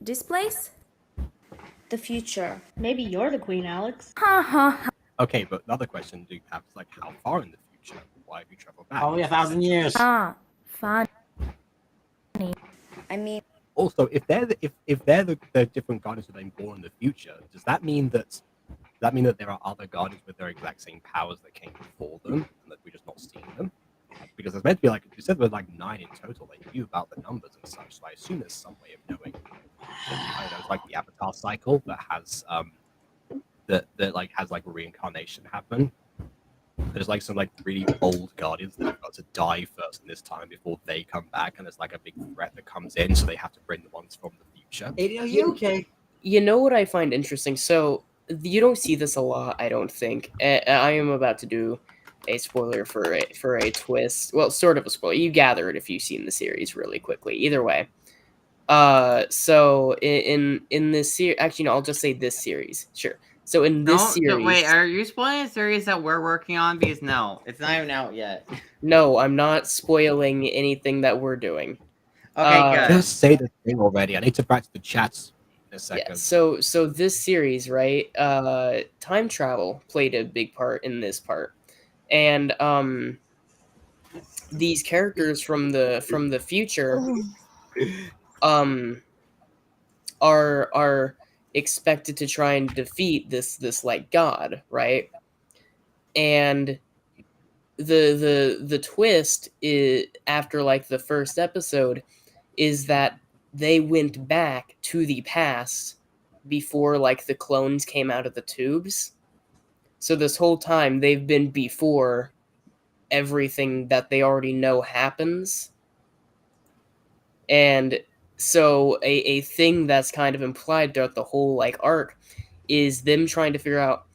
This place? The future. Maybe you're the queen, Alex. Ha ha. Okay, but another question do you have is like how far in the future? Why have you traveled back? Probably 1,000 years. Ah, fun. I mean, Also, if they're the different guardians that are born in the future, does that mean that there are other guardians with their exact same powers that came before them and that we're just not seeing them? Because there's meant to be like you said, there were like 9 in total. They knew about the numbers and such, so I assume there's some way of knowing. I don't know, it's like the Avatar cycle that has that like has like reincarnation happen. There's like some like really old guardians that have got to die first in this time before they come back, and there's like a big threat that comes in, so they have to bring the ones from the future. Are you okay? You know what I find interesting? So you don't see this a lot, I don't think. I am about to do a spoiler for a twist. Well, sort of a spoiler. You gather it if you've seen the series really quickly. Either way. So in this series, actually, no, I'll just say this series. Sure. So in this series, wait, are you spoiling a series that we're working on? Because no, it's not even out yet. No, I'm not spoiling anything that we're doing. Okay, good. Just say the thing already. I need to practice the chats in a second. Yeah, so this series, right? Time travel played a big part in this part, and these characters from the future, are expected to try and defeat this like god, right? And the twist is, after like the first episode, is that they went back to the past before like the clones came out of the tubes. So this whole time they've been before everything that they already know happens. And so a thing that's kind of implied throughout the whole like arc is them trying to figure out,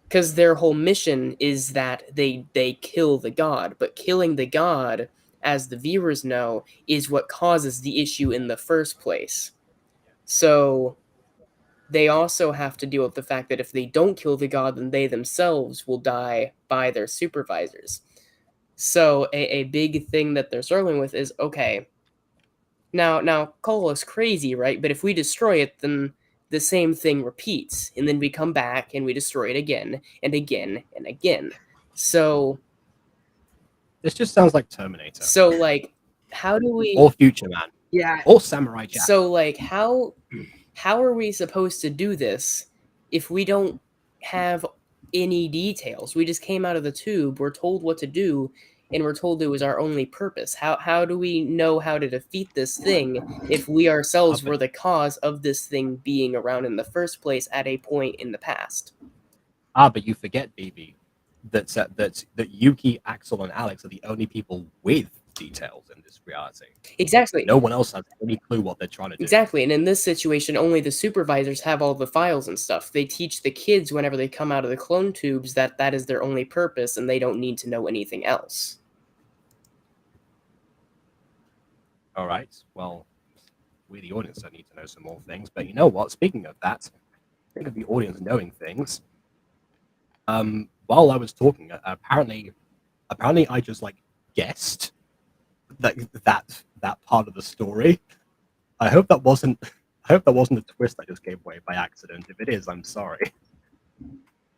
because their whole mission is that they kill the god, but killing the god, as the viewers know, is what causes the issue in the first place. So they also have to deal with the fact that if they don't kill the god, then they themselves will die by their supervisors. So a big thing that they're struggling with is, okay, now call us crazy, right? But if we destroy it, then the same thing repeats, and then we come back and we destroy it again and again and again. So this just sounds like Terminator. So like, how do we? Or Future Man. Yeah. Or Samurai Jack. So like, how are we supposed to do this if we don't have any details? We just came out of the tube. We're told what to do, and we're told it was our only purpose. How do we know how to defeat this thing if we ourselves were the cause of this thing being around in the first place at a point in the past? But you forget, BB, that Yuki, Axel, and Alex are the only people with details in this reality. Exactly. No one else has any clue what they're trying to do. Exactly, and in this situation, only the supervisors have all the files and stuff. They teach the kids whenever they come out of the clone tubes that is their only purpose, and they don't need to know anything else. All right. Well, we, the audience, don't need to know some more things. But you know what? Speaking of that, think of the audience knowing things. While I was talking, apparently, I just like guessed that part of the story. I hope that wasn't a twist I just gave away by accident. If it is, I'm sorry.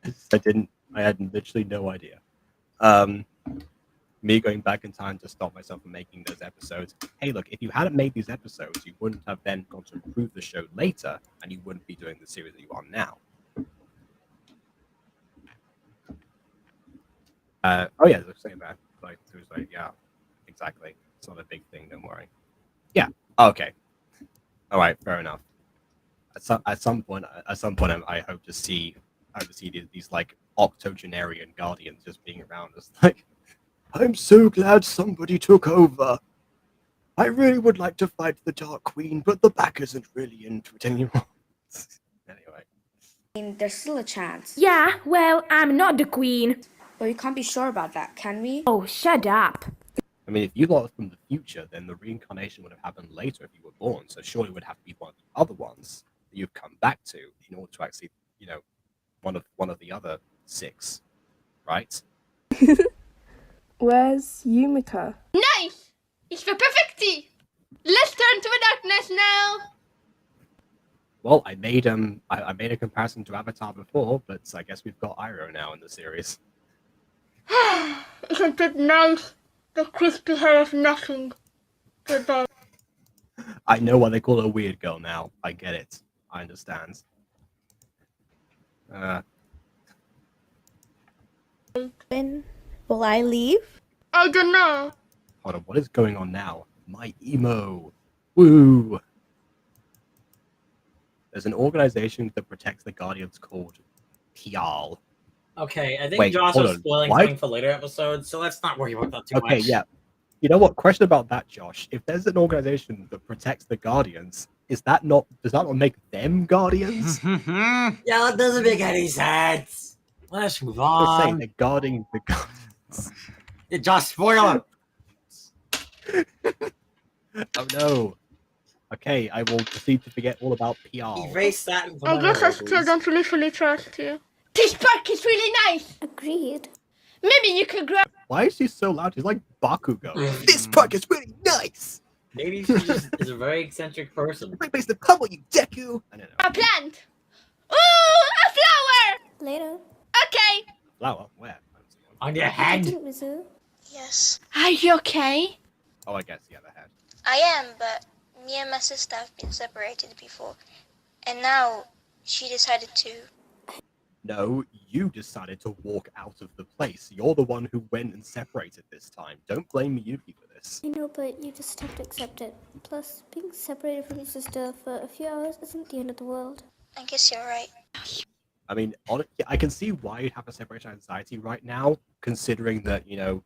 I had literally no idea. Me going back in time to stop myself from making those episodes. Hey, look, if you hadn't made these episodes, you wouldn't have then gone to improve the show later, and you wouldn't be doing the series that you are now. Oh yeah, they're saying that. Like, it was like, yeah, exactly. It's not a big thing. Don't worry. Yeah. Okay. All right. Fair enough. At some point, I hope to see these like octogenarian guardians just being around us. Like, I'm so glad somebody took over. I really would like to fight the Dark Queen, but the back isn't really into it anymore. Anyway. I mean, there's still a chance. Yeah, well, I'm not the queen. But we can't be sure about that, can we? Oh, shut up. I mean, if you lot are from the future, then the reincarnation would have happened later if you were born. So surely it would have to be one of the other ones that you've come back to in order to actually, one of the other 6, right? Where's Yumika? Nice! It's the perfect tea! Let's turn to the darkness now! Well, I made a comparison to Avatar before, but I guess we've got Iroh now in the series. Isn't it nice? The crispy hair of nothing. Goodbye. I know why they call her a weird girl now. I get it. I understand. When will I leave? I don't know. Hold on, what is going on now? My emo. Woo! There's an organization that protects the Guardians called Pial. Okay, I think Wait, Josh hold was on. spoiling Why? something for later episodes, so let's not worry about that too much. Okay, yeah. You know what? Question about that, Josh. If there's an organization that protects the Guardians, does that not make them Guardians? Yeah, that doesn't make any sense. Let's move Just on. saying, they're guarding the Guardians. Yeah, Josh, spoiler. Oh no. Okay, I will proceed to forget all about PR. Erase that. I guess I still don't really fully trust you. This park is really nice! Agreed. Maybe you could grab. Why is she so loud? She's like Bakugo. This park is really nice! Maybe she just is a very eccentric person. My place to pummel you, Deku! I don't know. A plant! Ooh, a flower! Later. Okay. Flower? Where? On your head! Mizu. Yes, Are you okay? Oh, I guess, yeah, the head. I am, but me and my sister have been separated before. And now she decided to. No, you decided to walk out of the place. You're the one who went and separated this time. Don't blame Miyuki for this. I know, but you just have to accept it. Plus, being separated from your sister for a few hours isn't the end of the world. I guess you're right. I mean, I can see why you'd have a separation anxiety right now, considering that, you know,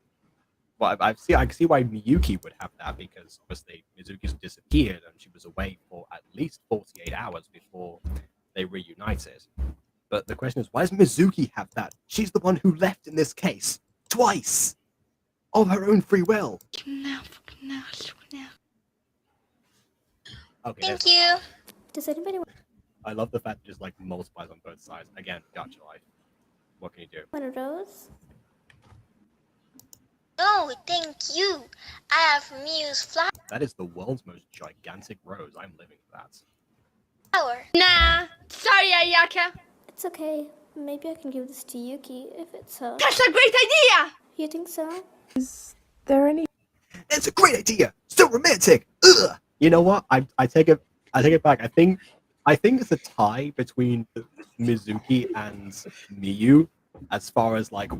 well, I can see why Miyuki would have that, because obviously Mizuki's disappeared and she was away for at least 48 hours before they reunited. But the question is, why does Mizuki have that? She's the one who left in this case. Twice! Of her own free will. Okay, Thank you. Does anybody I love the fact it just like multiplies on both sides. Again, Gacha life. What can you do? want a rose? Oh, thank you. I have Miu's flower. That is the world's most gigantic rose. I'm living for that. Nah. Sorry, Ayaka. It's okay. Maybe I can give this to Yuki if it's her. That's a great idea! You think so? Is there any? It's a great idea. So romantic. Ugh. You know what? I take it back. I think it's a tie between Mizuki and Miyu as far as like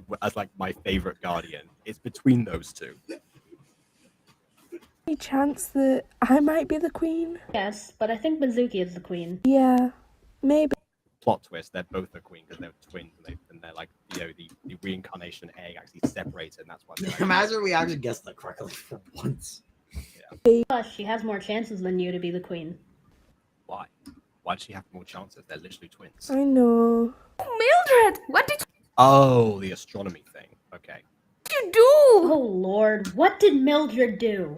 my favorite guardian. It's between those two. Any chance that I might be the queen? Yes, but I think Mizuki is the queen. Yeah, maybe. Plot twist: they're both the queen because they're twins, and they're like, you know, the reincarnation egg actually separated, and that's why. Like, Imagine we actually guessed that correctly for once. Plus, she has more chances than you to be the queen. Why? Why does she have more chances? They're literally twins. I know. Mildred, what did Oh, the astronomy thing. Okay. you do? Oh lord, what did Mildred do?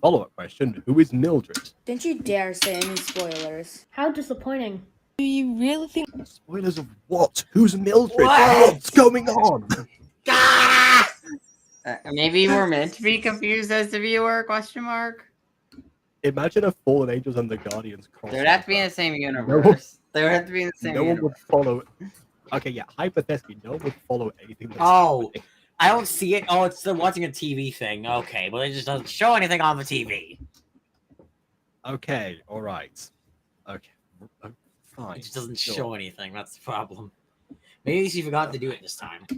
Follow-up question: who is Mildred? Don't you dare say any spoilers. How disappointing. Do you really think? Spoilers of what? Who's Mildred? What? What's going on? Maybe we're meant to be confused as the viewer? Question mark. Imagine if Fallen Angels and the Guardians cross. They would have to be in the same universe. They would have to be in the same No one universe. would follow. Okay, yeah. Hypothetically, no one would follow anything. That's Oh, happening. I don't see it. Oh, it's watching a TV thing. Okay, but it just doesn't show anything on the TV. Okay. All right. Okay. Fine. It just doesn't sure. show anything. That's the problem. Maybe she forgot to do it this time. I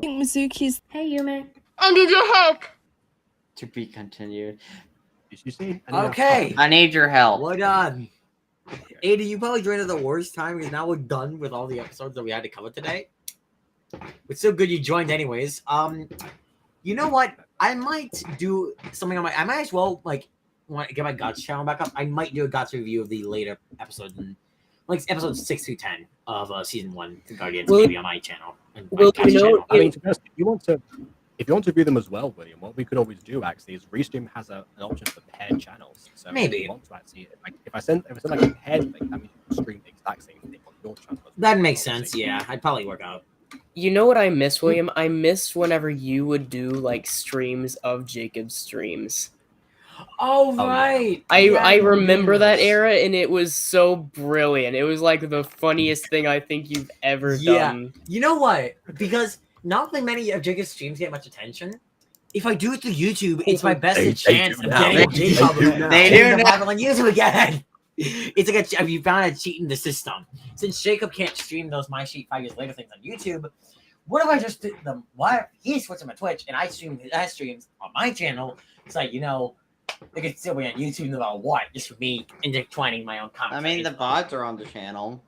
think Mizuki's. Hey, Yume. I need your help. To be continued. Did you see? Okay. I need your help. We're done. Ada, you probably joined at the worst time because now we're done with all the episodes that we had to cover today. It's so good you joined anyways. You know what? I might do something on my. I might as well like want to get my Gacha channel back up. I might do a Gacha review of the later episodes, like episodes 6 through 10 of season 1, The Guardians, maybe on my channel. And my Gacha channel. I mean, to be honest, if you want to view them as well, William, what we could always do actually is Restream has an option for paired channels. So Maybe. if you want to actually, like, if I send like a paired link, that means you can stream the exact same thing on your channel. That makes sense. Yeah, I'd probably work out. You know what I miss, William? I miss whenever you would do like streams of Jacob's streams. Oh right. I remember that era, and it was so brilliant. It was like the funniest thing I think you've ever done. You know what? Because not that many of Jacob's streams get much attention. If I do it through YouTube, it's my best chance of getting Jacob viral on YouTube again. It's like you found a cheat in the system. Since Jacob can't stream those My Sheet 5 Years Later things on YouTube, what if I just did them? Why he switched them on Twitch and I stream his streams on my channel? It's like, you know, they could still be on YouTube no matter what, just for me intertwining my own comments. I mean, the VODs are on the channel.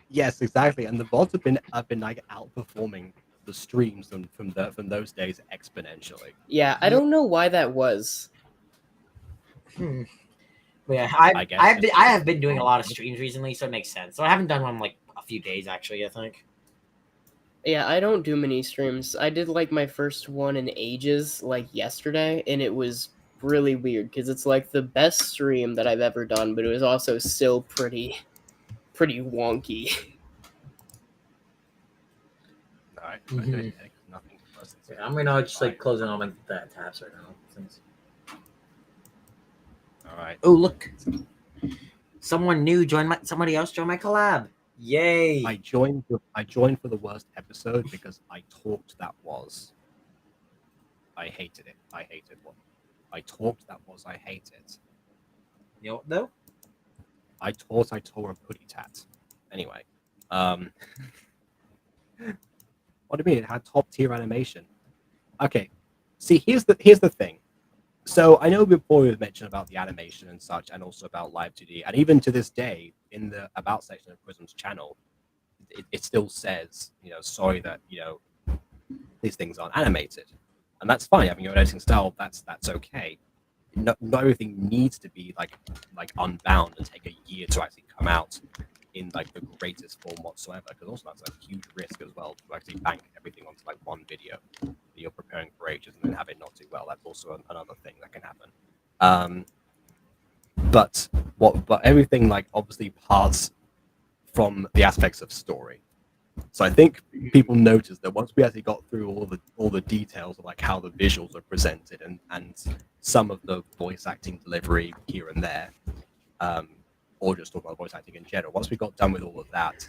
Yes, exactly, and the VODs have been like outperforming the streams from those days exponentially. Yeah, I don't know why that was. But yeah, I have been doing a lot of streams recently, so it makes sense. So I haven't done one in like a few days actually, I think. Yeah, I don't do many streams. I did like my first one in ages, like yesterday, and it was really weird because it's like the best stream that I've ever done, but it was also still pretty wonky. Alright, nothing. Yeah, I'm gonna just like closing all my tabs right now. Since... All right. Oh look, someone new joined somebody else joined my collab. Yay! I joined for the worst episode because I talked that was. I hated it. I hated what I talked that was. I hate it. You know what though? I thought I tore a putty tat. Anyway, what do you mean? It had top tier animation. Okay, see, here's the thing. So I know before we mentioned about the animation and such, and also about Live 2D, and even to this day, in the About section of Prism's channel, it still says, you know, sorry that, you know, these things aren't animated. And that's fine, having your editing style, that's okay. Not everything needs to be like unbound and take a year to actually come out in like the greatest form whatsoever, because also that's a huge risk as well to actually bank everything onto like one video that you're preparing for ages and then have it not do well. That's also another thing that can happen. But everything like obviously parts from the aspects of story. So I think people noticed that once we actually got through all the details of like how the visuals are presented and some of the voice acting delivery here and there, or just talk about voice acting in general. Once we got done with all of that,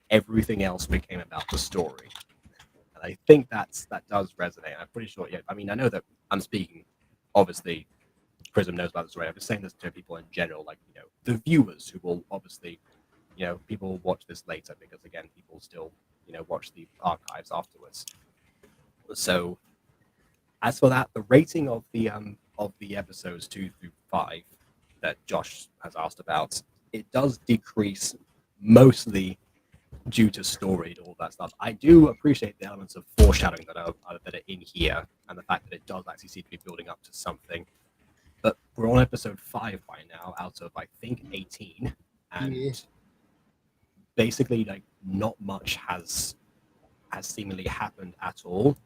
everything else became about the story. And I think that does resonate. I'm pretty sure, yeah. I mean, I know that I'm speaking, obviously, Prism knows about the story. I'm just saying this to people in general, like, you know, the viewers who will obviously, you know, people will watch this later because, again, people still, you know, watch the archives afterwards. So, as for that, the rating of the episodes 2 through 5 that Josh has asked about, it does decrease mostly due to story and all that stuff. I do appreciate the elements of foreshadowing that are in here, and the fact that it does actually seem to be building up to something. But we're on episode 5 by now, out of I think 18, and basically like not much has seemingly happened at all,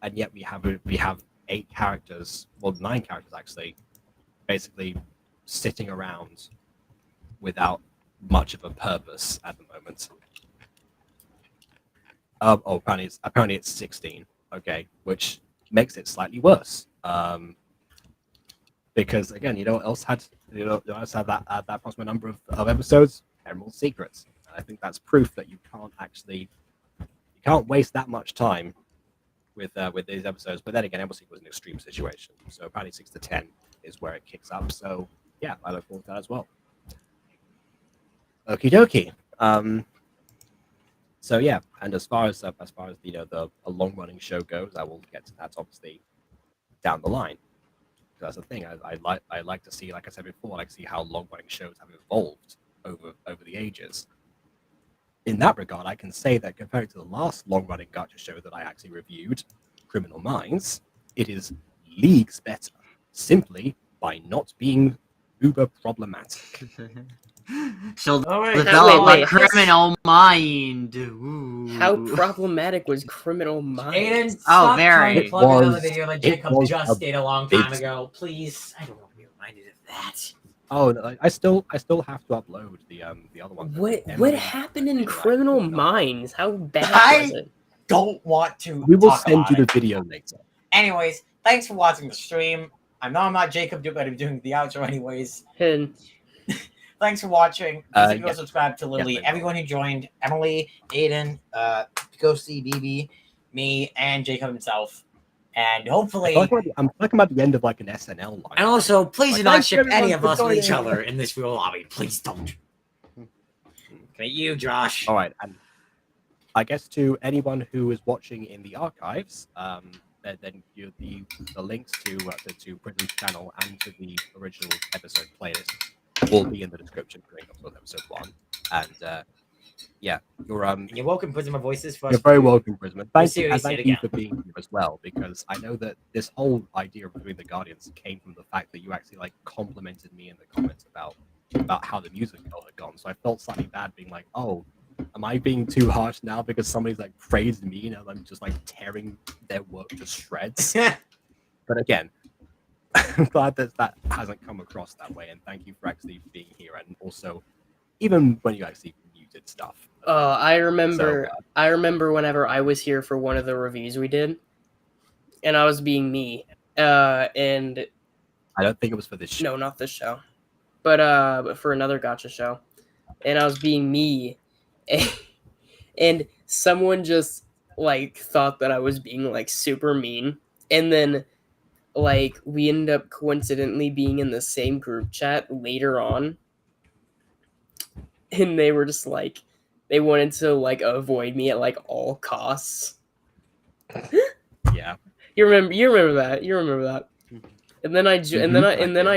and yet we have 8 characters, well 9 characters actually, basically sitting around without much of a purpose at the moment. Apparently it's 16. Okay, which makes it slightly worse. Because again, you know what else had that approximate number of episodes? Emerald Secrets. And I think that's proof that you can't waste that much time with these episodes. But then again, Emerald Secret was an extreme situation. So apparently 6 to 10 is where it kicks up. So yeah, I look forward to that as well. Okie dokie. So yeah, and as far as you know, a long running show goes, I will get to that obviously down the line. That's the thing. I like to see, like I said before, I like to see how long running shows have evolved over the ages. In that regard, I can say that compared to the last long running Gacha show that I actually reviewed, Criminal Minds, it is leagues better, simply by not being uber problematic. She'll develop a criminal mind. Ooh. How problematic was Criminal Minds? Aiden, stop trying to plug another video that Jacob just did a long time ago. Please, I don't want to be reminded of that. Oh, no, I still have to upload the other one. What happened in Criminal Minds? How bad was it? Don't want to. We will talk send about you the it. video later. Anyways, thanks for watching the stream. I know I'm not Jacob, but I'm doing the outro anyways. Thanks for watching. Please if you go subscribe to Lily, everyone who joined, Emily, Aiden, Ghosty, BB, me, and Jacob himself. And hopefully, I'm talking about the end of like an SNL line. and also, please Like, do not thanks ship everyone any of for us with each joining. other in this real lobby. Please don't. Okay, you, Josh. All right, and I guess to anyone who is watching in the archives, then the links to Prism's channel and to the original episode playlist will be in the description for episode 1. And yeah, you're welcome, Prism Voices. You're very welcome, Prism. Thank you, and serious thank yet you again. for being here as well, because I know that this whole idea of Between the Guardians came from the fact that you actually like complimented me in the comments about how the music had gone. So I felt slightly bad being like, oh, am I being too harsh now because somebody's like praised me and I'm just like tearing their work to shreds? But again, I'm glad that hasn't come across that way, and thank you for actually being here, and also even when you actually muted stuff. I remember whenever I was here for one of the reviews we did, and I was being me. And I don't think it was for this show. No, not this show, but for another Gacha show, and I was being me, and someone just like thought that I was being like super mean, and then like we ended up coincidentally being in the same group chat later on, and they were just like, they wanted to like avoid me at like all costs. Yeah, you remember that. And then I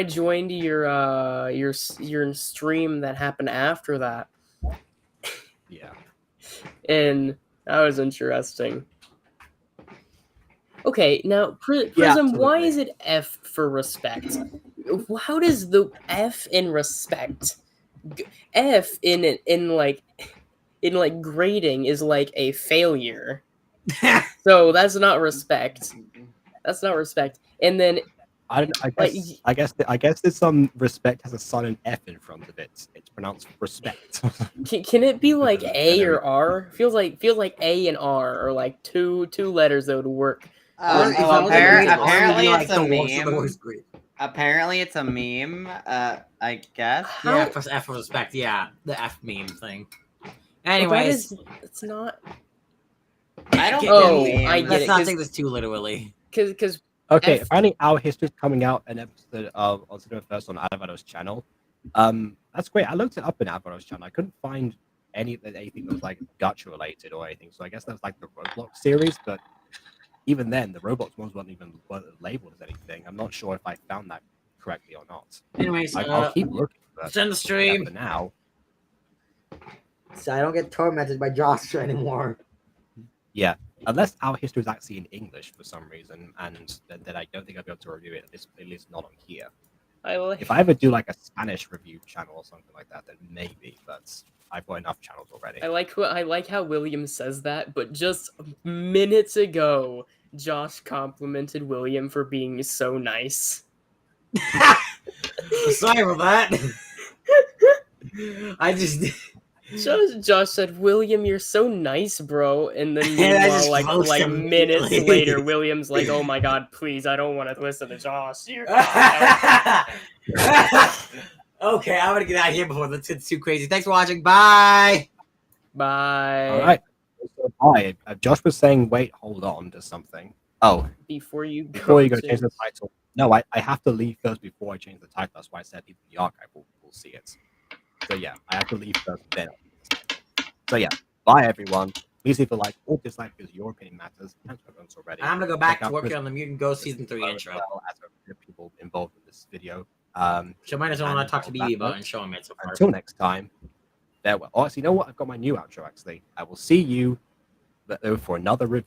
joined your stream that happened after that. Yeah, and that was interesting. Okay, now Prism, absolutely. why is it F for respect? How does the F in respect? F in like grading is like a failure. So that's not respect. That's not respect. And then I guess there's some respect has a silent F in front of it. It's pronounced respect. Can it be like A or R? Feels like A and R are like two letters that would work. Apparently it's a meme. Apparently it's a meme. I guess. Yeah, plus F for respect. Yeah, the F meme thing. Anyways, it's not. I don't. I get Let's it. not take this too literally. Because okay, apparently our history is coming out an episode of first on Alvaro's channel. That's great. I looked it up in Alvaro's channel. I couldn't find anything that was like Gacha related or anything. So I guess that's like the Roblox series, but even then, the Roblox ones weren't labeled as anything. I'm not sure if I found that correctly or not. Anyways, I'll keep looking. But send the stream for now. So I don't get tormented by Josh anymore. Yeah, unless our history is actually in English for some reason, and then I don't think I'll be able to review it. At least not on here. If I ever do like a Spanish review channel or something like that, then maybe. But I've got enough channels already. I like how William says that, but just minutes ago, Josh complimented William for being so nice. Sorry about that. I just. Josh said, "William, you're so nice, bro." And then meanwhile, like minutes later, William's like, "Oh my god, please, I don't want to listen to Josh." Okay, I'm gonna get out of here before this gets too crazy. Thanks for watching. Bye. Bye. All right. So, bye. Josh was saying, "Wait, hold on" to something. Oh, before you go change the title. No, I have to leave first before I change the title. That's why I said even the archive will see it. So yeah, I have to leave first then. So yeah, bye everyone. Please leave a like or dislike because your opinion matters. Already. I'm gonna go back to working on the Mutant Ghost Season 3 intro. As people involved in this video. So might as well not talk to BB about and show him it so far. Until next time, farewell. Oh, actually, you know what? I've got my new outro. Actually, I will see you for another review.